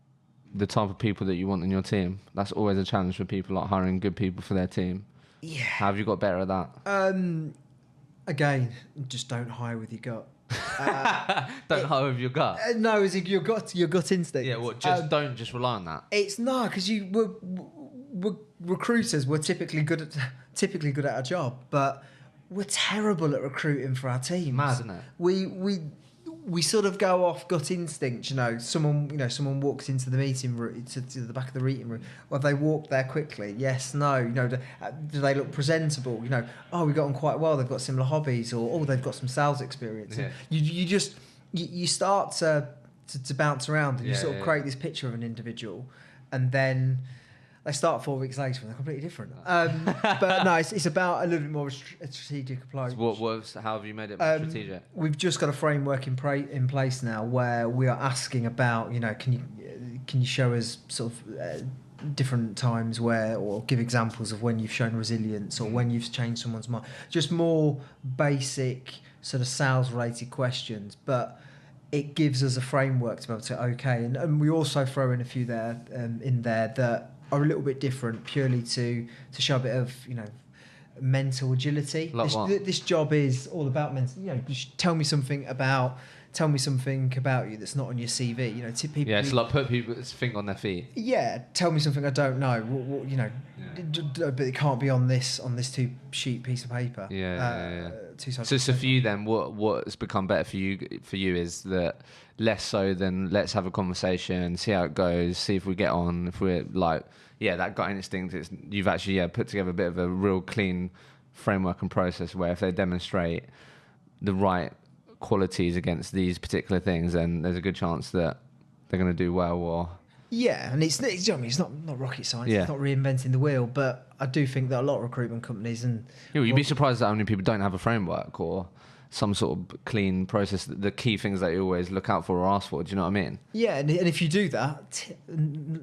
the type of people that you want in your team? That's always a challenge for people, like hiring good people for their team. Yeah. How have you got better at that? Again, just don't hire with your gut. Don't hire with your gut. No, is it your gut instinct? Yeah, well, don't just rely on that. It's not, because we're recruiters. We're typically good at our job, but we're terrible at recruiting for our teams. Mad, isn't it? We sort of go off gut instinct. You know, someone walks into the meeting room, to the back of the meeting room. Well, have they walked there quickly? Yes, no. You know, do they look presentable? You know, we got on quite well. They've got similar hobbies, or they've got some sales experience. Yeah. You start to bounce around, and you sort of create this picture of an individual, and then they start 4 weeks later and they're completely different. But no, it's about a little bit more a strategic approach. So how have you made it more strategic? We've just got a framework in place now where we are asking about, you know, can you show us sort of different times where, or give examples of when you've shown resilience or when you've changed someone's mind. Just more basic sort of sales related questions, but it gives us a framework to be able to and we also throw in a few there in there that are a little bit different, purely to show a bit of, you know, mental agility. This job is all about mental. You know, tell me something about you that's not on your CV. You know, typically. Yeah, it's like put people's thing on their feet. Yeah, tell me something I don't know. What you know, but it can't be on this 2-sheet piece of paper. Yeah. So for you then, what's become better for you is that less so than let's have a conversation, see how it goes, see if we get on. If we're like, that gut instinct, you've actually put together a bit of a real clean framework and process where if they demonstrate the right qualities against these particular things, then there's a good chance that they're going to do well. Or and it's not rocket science. It's not reinventing the wheel, but I do think that a lot of recruitment companies you'd be surprised that how many people don't have a framework or some sort of clean process. The key things that you always look out for or ask for. Do you know what I mean? Yeah, and if you do that,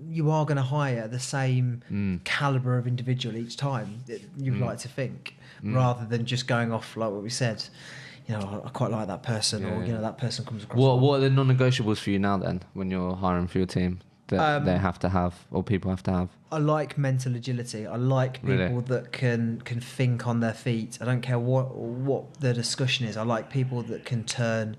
you are going to hire the same caliber of individual each time that you'd like to think, rather than just going off like what we said. You know, I quite like that person, or you know, that person comes across. What are the non-negotiables for you now then, when you're hiring for your team that they have to have, or people have to have? I like mental agility. I like people that can think on their feet. I don't care what the discussion is. I like people that can turn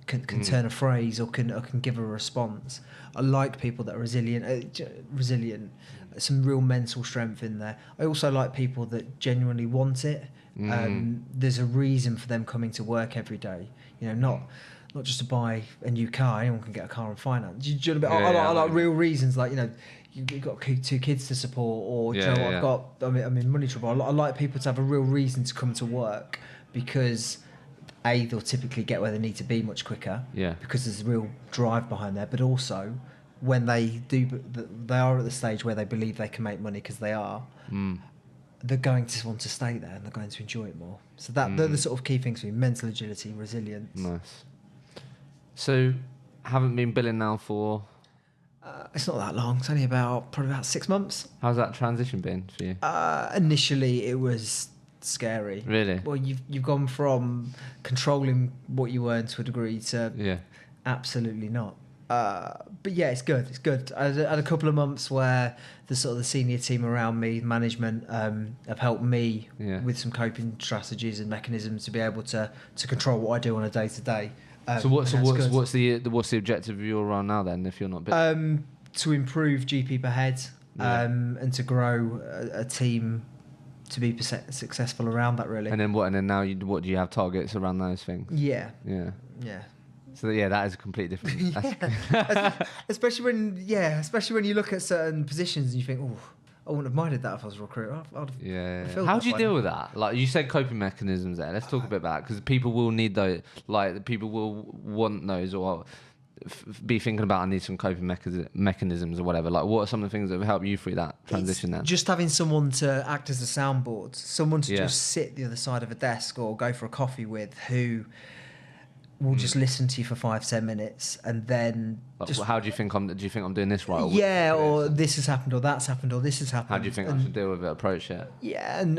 a phrase or can give a response. I like people that are resilient, some real mental strength in there. I also like people that genuinely want it. There's a reason for them coming to work every day. You know, not just to buy a new car. Anyone can get a car on finance. I like real reasons, like, you know, you've got 2 kids to support, or you know, I'm in money trouble. I like people to have a real reason to come to work, because they'll typically get where they need to be much quicker. Because there's a real drive behind there, but also when they are at the stage where they believe they can make money, because they are. They're going to want to stay there and they're going to enjoy it more. So they're the sort of key things for me: mental agility, resilience. Nice. So, haven't been billing now for It's not that long. It's only probably about 6 months. How's that transition been for you? Initially, it was scary. Really? Well, you've gone from controlling what you earn to a degree to absolutely not. But yeah, it's good. It's good. I had a couple of months where the senior team around me, management, have helped me with some coping strategies and mechanisms to be able to control what I do on a day to day. So what's the objective of your role now then? If you're not to improve GP per head, and to grow a team to be successful around that, really. And then what? And then now, what do you have targets around those things? Yeah. So that is a complete different. Especially when you look at certain positions and you think, oh, I wouldn't have minded that if I was a recruiter. How do you deal with that? Like you said, coping mechanisms. There, let's talk a bit about that, because people will need those. Like people will want those, or be thinking about, I need some coping mechanisms or whatever. Like, what are some of the things that have helped you through that transition? Then just having someone to act as a soundboard, someone to just sit the other side of a desk or go for a coffee with, who will just listen to you for 5-10 minutes, and then how do you think I'm doing this right? Or this has happened, or that's happened, or this has happened. How do you think I should deal with it, approach it? Yeah, and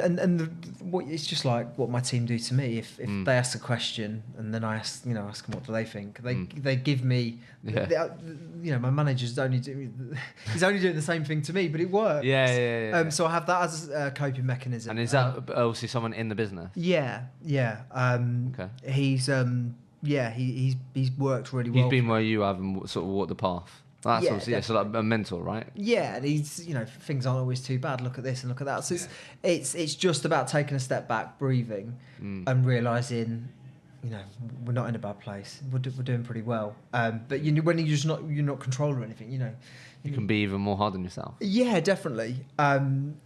it's just like what my team do to me. If they ask a question and then I ask them what do they think, they give me. My manager's he's only doing the same thing to me, but it works. So I have that as a coping mechanism. And is that obviously someone in the business? Yeah. Okay. He's worked really well. He's been where you have and sort of walked the path. That's obviously, so like a mentor, right? Yeah, and he's, things aren't always too bad. Look at this and look at that. So it's just about taking a step back, breathing, and realising, we're not in a bad place. We're doing pretty well. But when you're not controlling anything, you can be even more hard on yourself. Yeah, definitely. And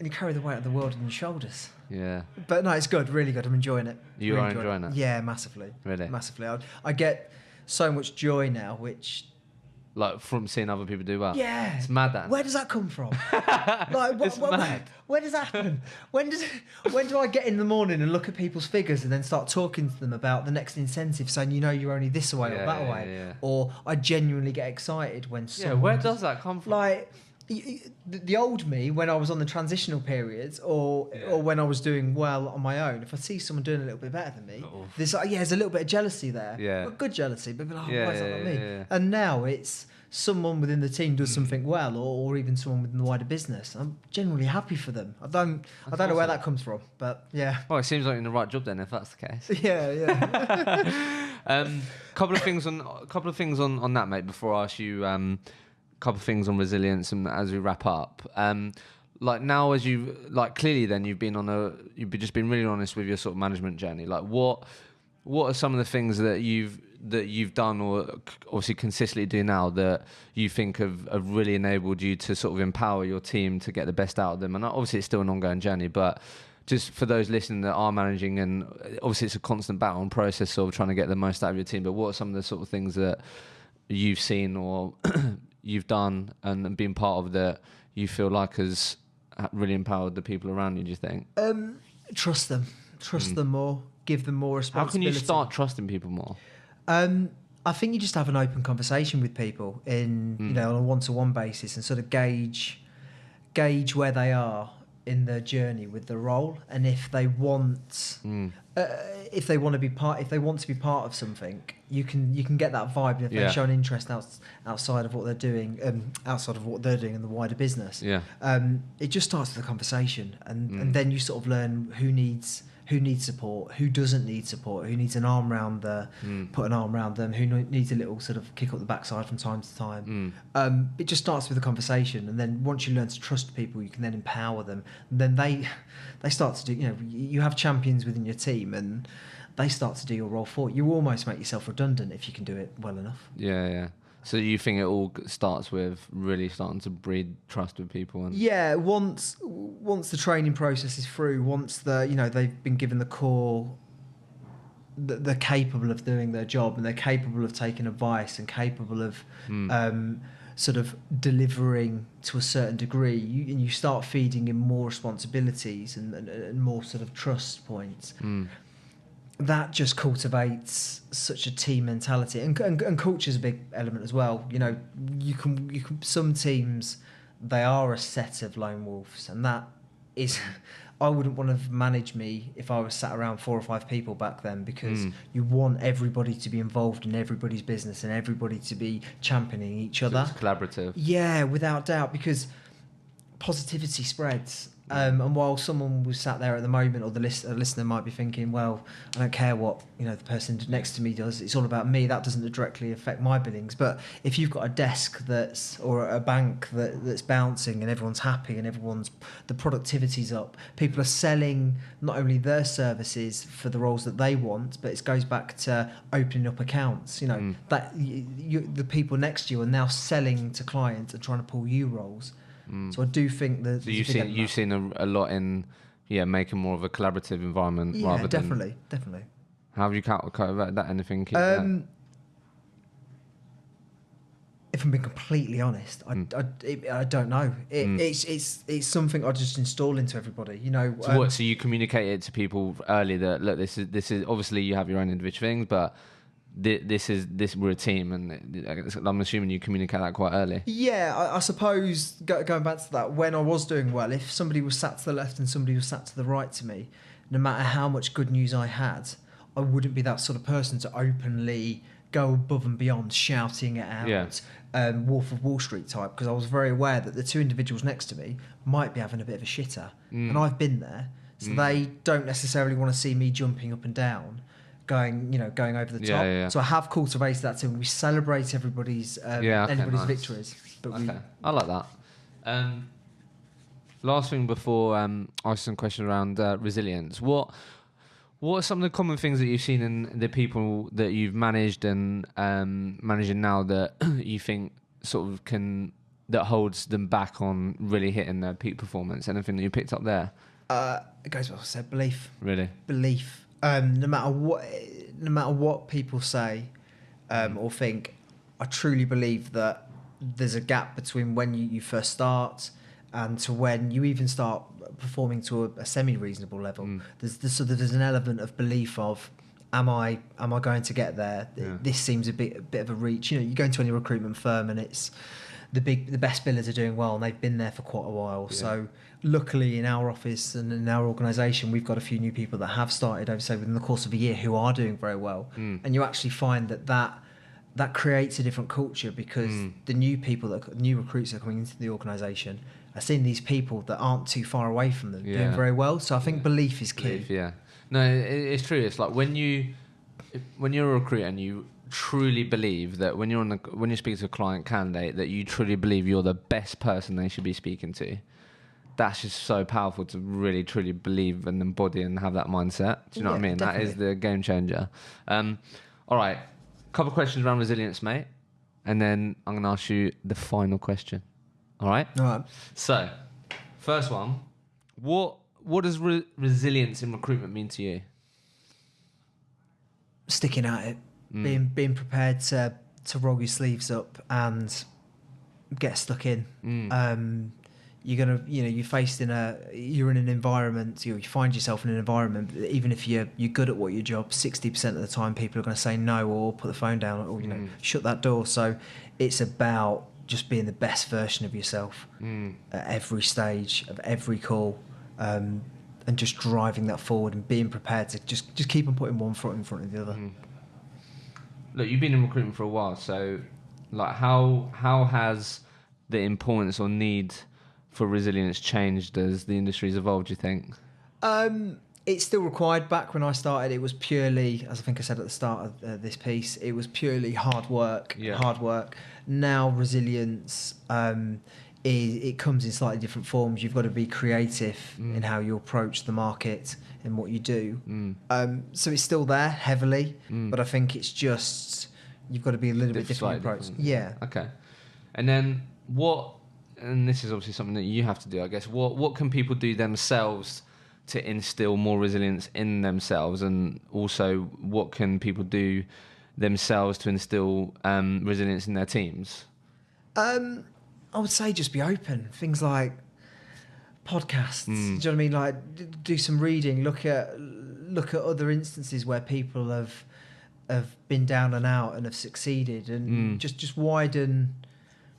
you carry the weight of the world on your shoulders. Yeah. But no, it's good, really good. I'm enjoying it. You are enjoying it? Yeah, massively. Really? Massively. I get so much joy now, which... Like, from seeing other people do well? Yeah. It's mad, that. Where does that come from? Mad. Where does that happen? When do I get in the morning and look at people's figures and then start talking to them about the next incentive, saying, you're only this away or that away? Yeah. Or I genuinely get excited when someone... Yeah, where does that come from? Like... The old me, when I was on the transitional periods, or when I was doing well on my own, if I see someone doing a little bit better than me, there's a little bit of jealousy there. Yeah. But good jealousy, but why is that not me? Yeah. And now it's someone within the team does something well, or even someone within the wider business. I'm genuinely happy for them. I don't know where that comes from, but yeah. Well, it seems like you're in the right job then, if that's the case. Yeah. Couple of things on that, mate. Before I ask you. Couple of things on resilience, and as we wrap up, like now, as you clearly then you've just been really honest with your sort of management journey. Like what are some of the things that you've done, or obviously consistently do now, that you think have really enabled you to sort of empower your team to get the best out of them? And obviously it's still an ongoing journey, but just for those listening that are managing, and obviously it's a constant battle and process of trying to get the most out of your team, but what are some of the sort of things that you've seen or you've done and been part of that you feel like has really empowered the people around you, do you think? Trust them more, give them more responsibility. How can you start trusting people more? I think you just have an open conversation with people on a one-to-one basis, and sort of gauge where they are in their journey with the role, and if they want to be part of something, you can get that vibe. And if they show an interest outside of what they're doing, in the wider business, it just starts with a conversation, and then you sort of learn who needs support, who doesn't need support, who needs an arm around put an arm around them, who needs a little sort of kick up the backside from time to time. It just starts with a conversation, and then once you learn to trust people, you can then empower them. And then they start to do. You have champions within your team, and they start to do your role for you. You almost make yourself redundant if you can do it well enough. Yeah. So you think it all starts with really starting to breed trust with people? And once the training process is through, once they've been given the core, they're capable of doing their job, and they're capable of taking advice, and capable of sort of delivering to a certain degree, you start feeding in more responsibilities and more sort of trust points. that just cultivates such a team mentality, and culture is a big element as well. You know, you can some teams, they are a set of lone wolves, and that is, I wouldn't want to manage me if I was sat around 4 or 5 people back then, because you want everybody to be involved in everybody's business and everybody to be championing each other. So it's collaborative. Yeah, without doubt, because positivity spreads. And while someone was sat there at the moment, or the listener might be thinking, well, I don't care what the person next to me does, it's all about me, that doesn't directly affect my billings. But if you've got a desk or a bank that's bouncing and everyone's happy and the productivity's up, people are selling not only their services for the roles that they want, but it goes back to opening up accounts. That the people next to you are now selling to clients and trying to pull you roles. So I do think that. So you've seen a lot in making more of a collaborative environment. Yeah, rather definitely. How have you covered that? Anything? If I'm being completely honest, I don't know. It's something I just install into everybody. So so you communicate it to people early that look, this is obviously you have your own individual things, but we're a team, and I'm assuming you communicate that quite early. Yeah, I suppose going back to that, when I was doing well, if somebody was sat to the left and somebody was sat to the right to me, no matter how much good news I had, I wouldn't be that sort of person to openly go above and beyond shouting it out, Wolf of Wall Street type, because I was very aware that the 2 individuals next to me might be having a bit of a shitter, and I've been there, so they don't necessarily want to see me jumping up and down, going over the top. Yeah. So I have cultivated that too. We celebrate everybody's nice. Victories. But I like that. Last thing before I ask some questions around resilience. What are some of the common things that you've seen in the people that you've managed and managing now that you think sort of that holds them back on really hitting their peak performance? Anything that you picked up there? It goes what I said. Belief. Really. Belief. No matter what people say or think, I truly believe that there's a gap between when you first start and to when you even start performing to a semi-reasonable level. There's an element of belief of, am I going to get there? Yeah. This seems a bit of a reach. You go into any recruitment firm and it's the best billers are doing well and they've been there for quite a while. Yeah. So luckily in our office and in our organisation, we've got a few new people that have started, I would say, within the course of a year who are doing very well. And you actually find that creates a different culture, because the new recruits that are coming into the organisation are seeing these people that aren't too far away from them doing very well. So I think belief is key. No, it's true. It's like when you're a recruiter and you truly believe that when you speak to a client candidate that you truly believe you're the best person they should be speaking to, that's just so powerful to really truly believe and embody and have that mindset. Do you know what I mean? Definitely. That is the game changer. All right, a couple of questions around resilience, mate, and then I'm going to ask you the final question. All right? So, first one, what does resilience in recruitment mean to you? Sticking at it. Being prepared to roll your sleeves up and get stuck in. You're in an environment. You find yourself in an environment. Even if you're good at what your job, 60% of the time people are going to say no or put the phone down or shut that door. So it's about just being the best version of yourself at every stage of every call, and just driving that forward and being prepared to just keep on putting one foot in front of the other. Look, you've been in recruitment for a while, so like how has the importance or need for resilience changed as the industry's evolved, do you think? It's still required. Back when I started, it was purely, as I think I said at the start of this piece, it was purely hard work. Now resilience, it comes in slightly different forms. You've got to be creative in how you approach the market and what you do. So it's still there heavily, but I think it's just, you've got to be a little bit different approach. Yeah. Okay. And then and this is obviously something that you have to do, I guess, what can people do themselves to instill more resilience in themselves, and also what can people do themselves to instill resilience in their teams? I would say just be open. Things like podcasts. Do you know what I mean? Like do some reading. Look look at other instances where people have been down and out and have succeeded, and just widen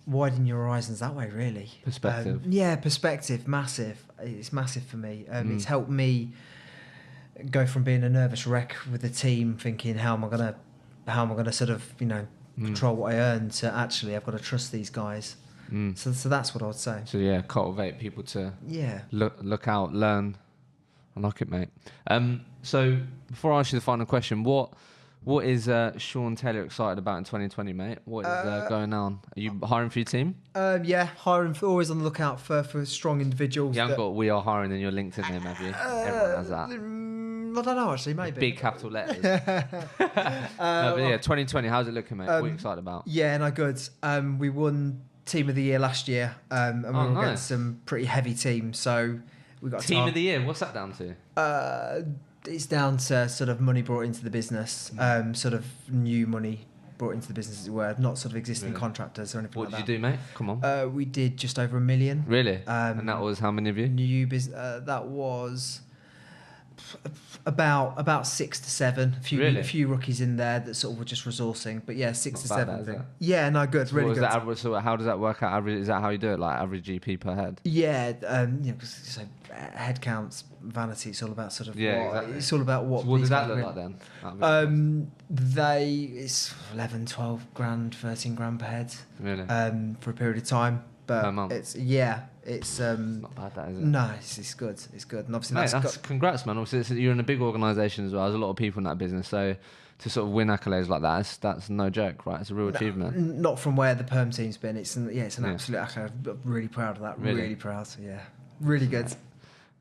your horizons that way, really. Perspective. Perspective, massive. It's massive for me. It's helped me go from being a nervous wreck with the team, thinking how am I gonna sort of control what I earn, to actually I've got to trust these guys. So that's what I would say. So yeah, cultivate people to Yeah. look out, learn. I like it, mate. So before I ask you the final question, what is Shaun Taylor excited about in 2020, mate? What is going on? Are you hiring for your team? Hiring always on the lookout for strong individuals. You haven't got "we are hiring" in your LinkedIn name, have you? Everyone has that. I don't know, actually, maybe. Big capital letters. No, but yeah, 2020, how's it looking, mate? What are you excited about? Yeah, no, good. We won Team of the Year last year, and we were against some pretty heavy teams, so we got Team of the Year. What's that down to? It's down to sort of money brought into the business, sort of new money brought into the business, as it were, not sort of existing contractors or anything like that. What did you do, mate? Come on. We did just over $1 million. Really? And that was how many of you? New business. That was about 6 to 7. A few rookies in there that sort of were just resourcing, but yeah, 6 to 7. That, yeah, no, good, so really good. So how does that work out? Average, is that how you do it? Like average GP per head? Yeah, because head counts, vanity. It's all about sort of exactly. It's all about what. So what does that look like then? It's 11, 12 grand, 13 grand per head. Really? For a period of time, but per month. It's not bad, that is it? No, it's good. It's good, and obviously congrats, man. Obviously, you're in a big organisation as well. There's a lot of people in that business, so to sort of win accolades like that, that's no joke, right? It's a real achievement. Not from where the perm team's been. It's an absolute accolade. I'm really proud of that. Really proud. So yeah, really good.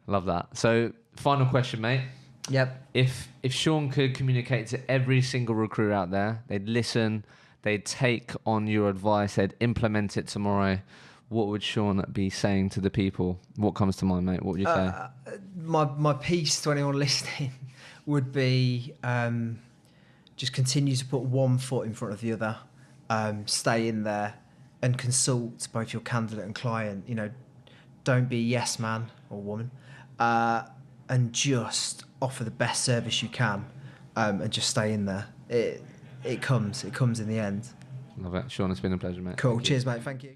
Love that. So final question, mate. Yep. If Shaun could communicate to every single recruiter out there, they'd listen, they'd take on your advice, they'd implement it tomorrow, what would Shaun be saying to the people? What comes to mind, mate? What would you say? My piece to anyone listening would be just continue to put one foot in front of the other, stay in there and consult both your candidate and client. Don't be a yes man or woman, and just offer the best service you can, and just stay in there. It comes in the end. Love it. Shaun, it's been a pleasure, mate. Cool. Cheers, mate. Thank you.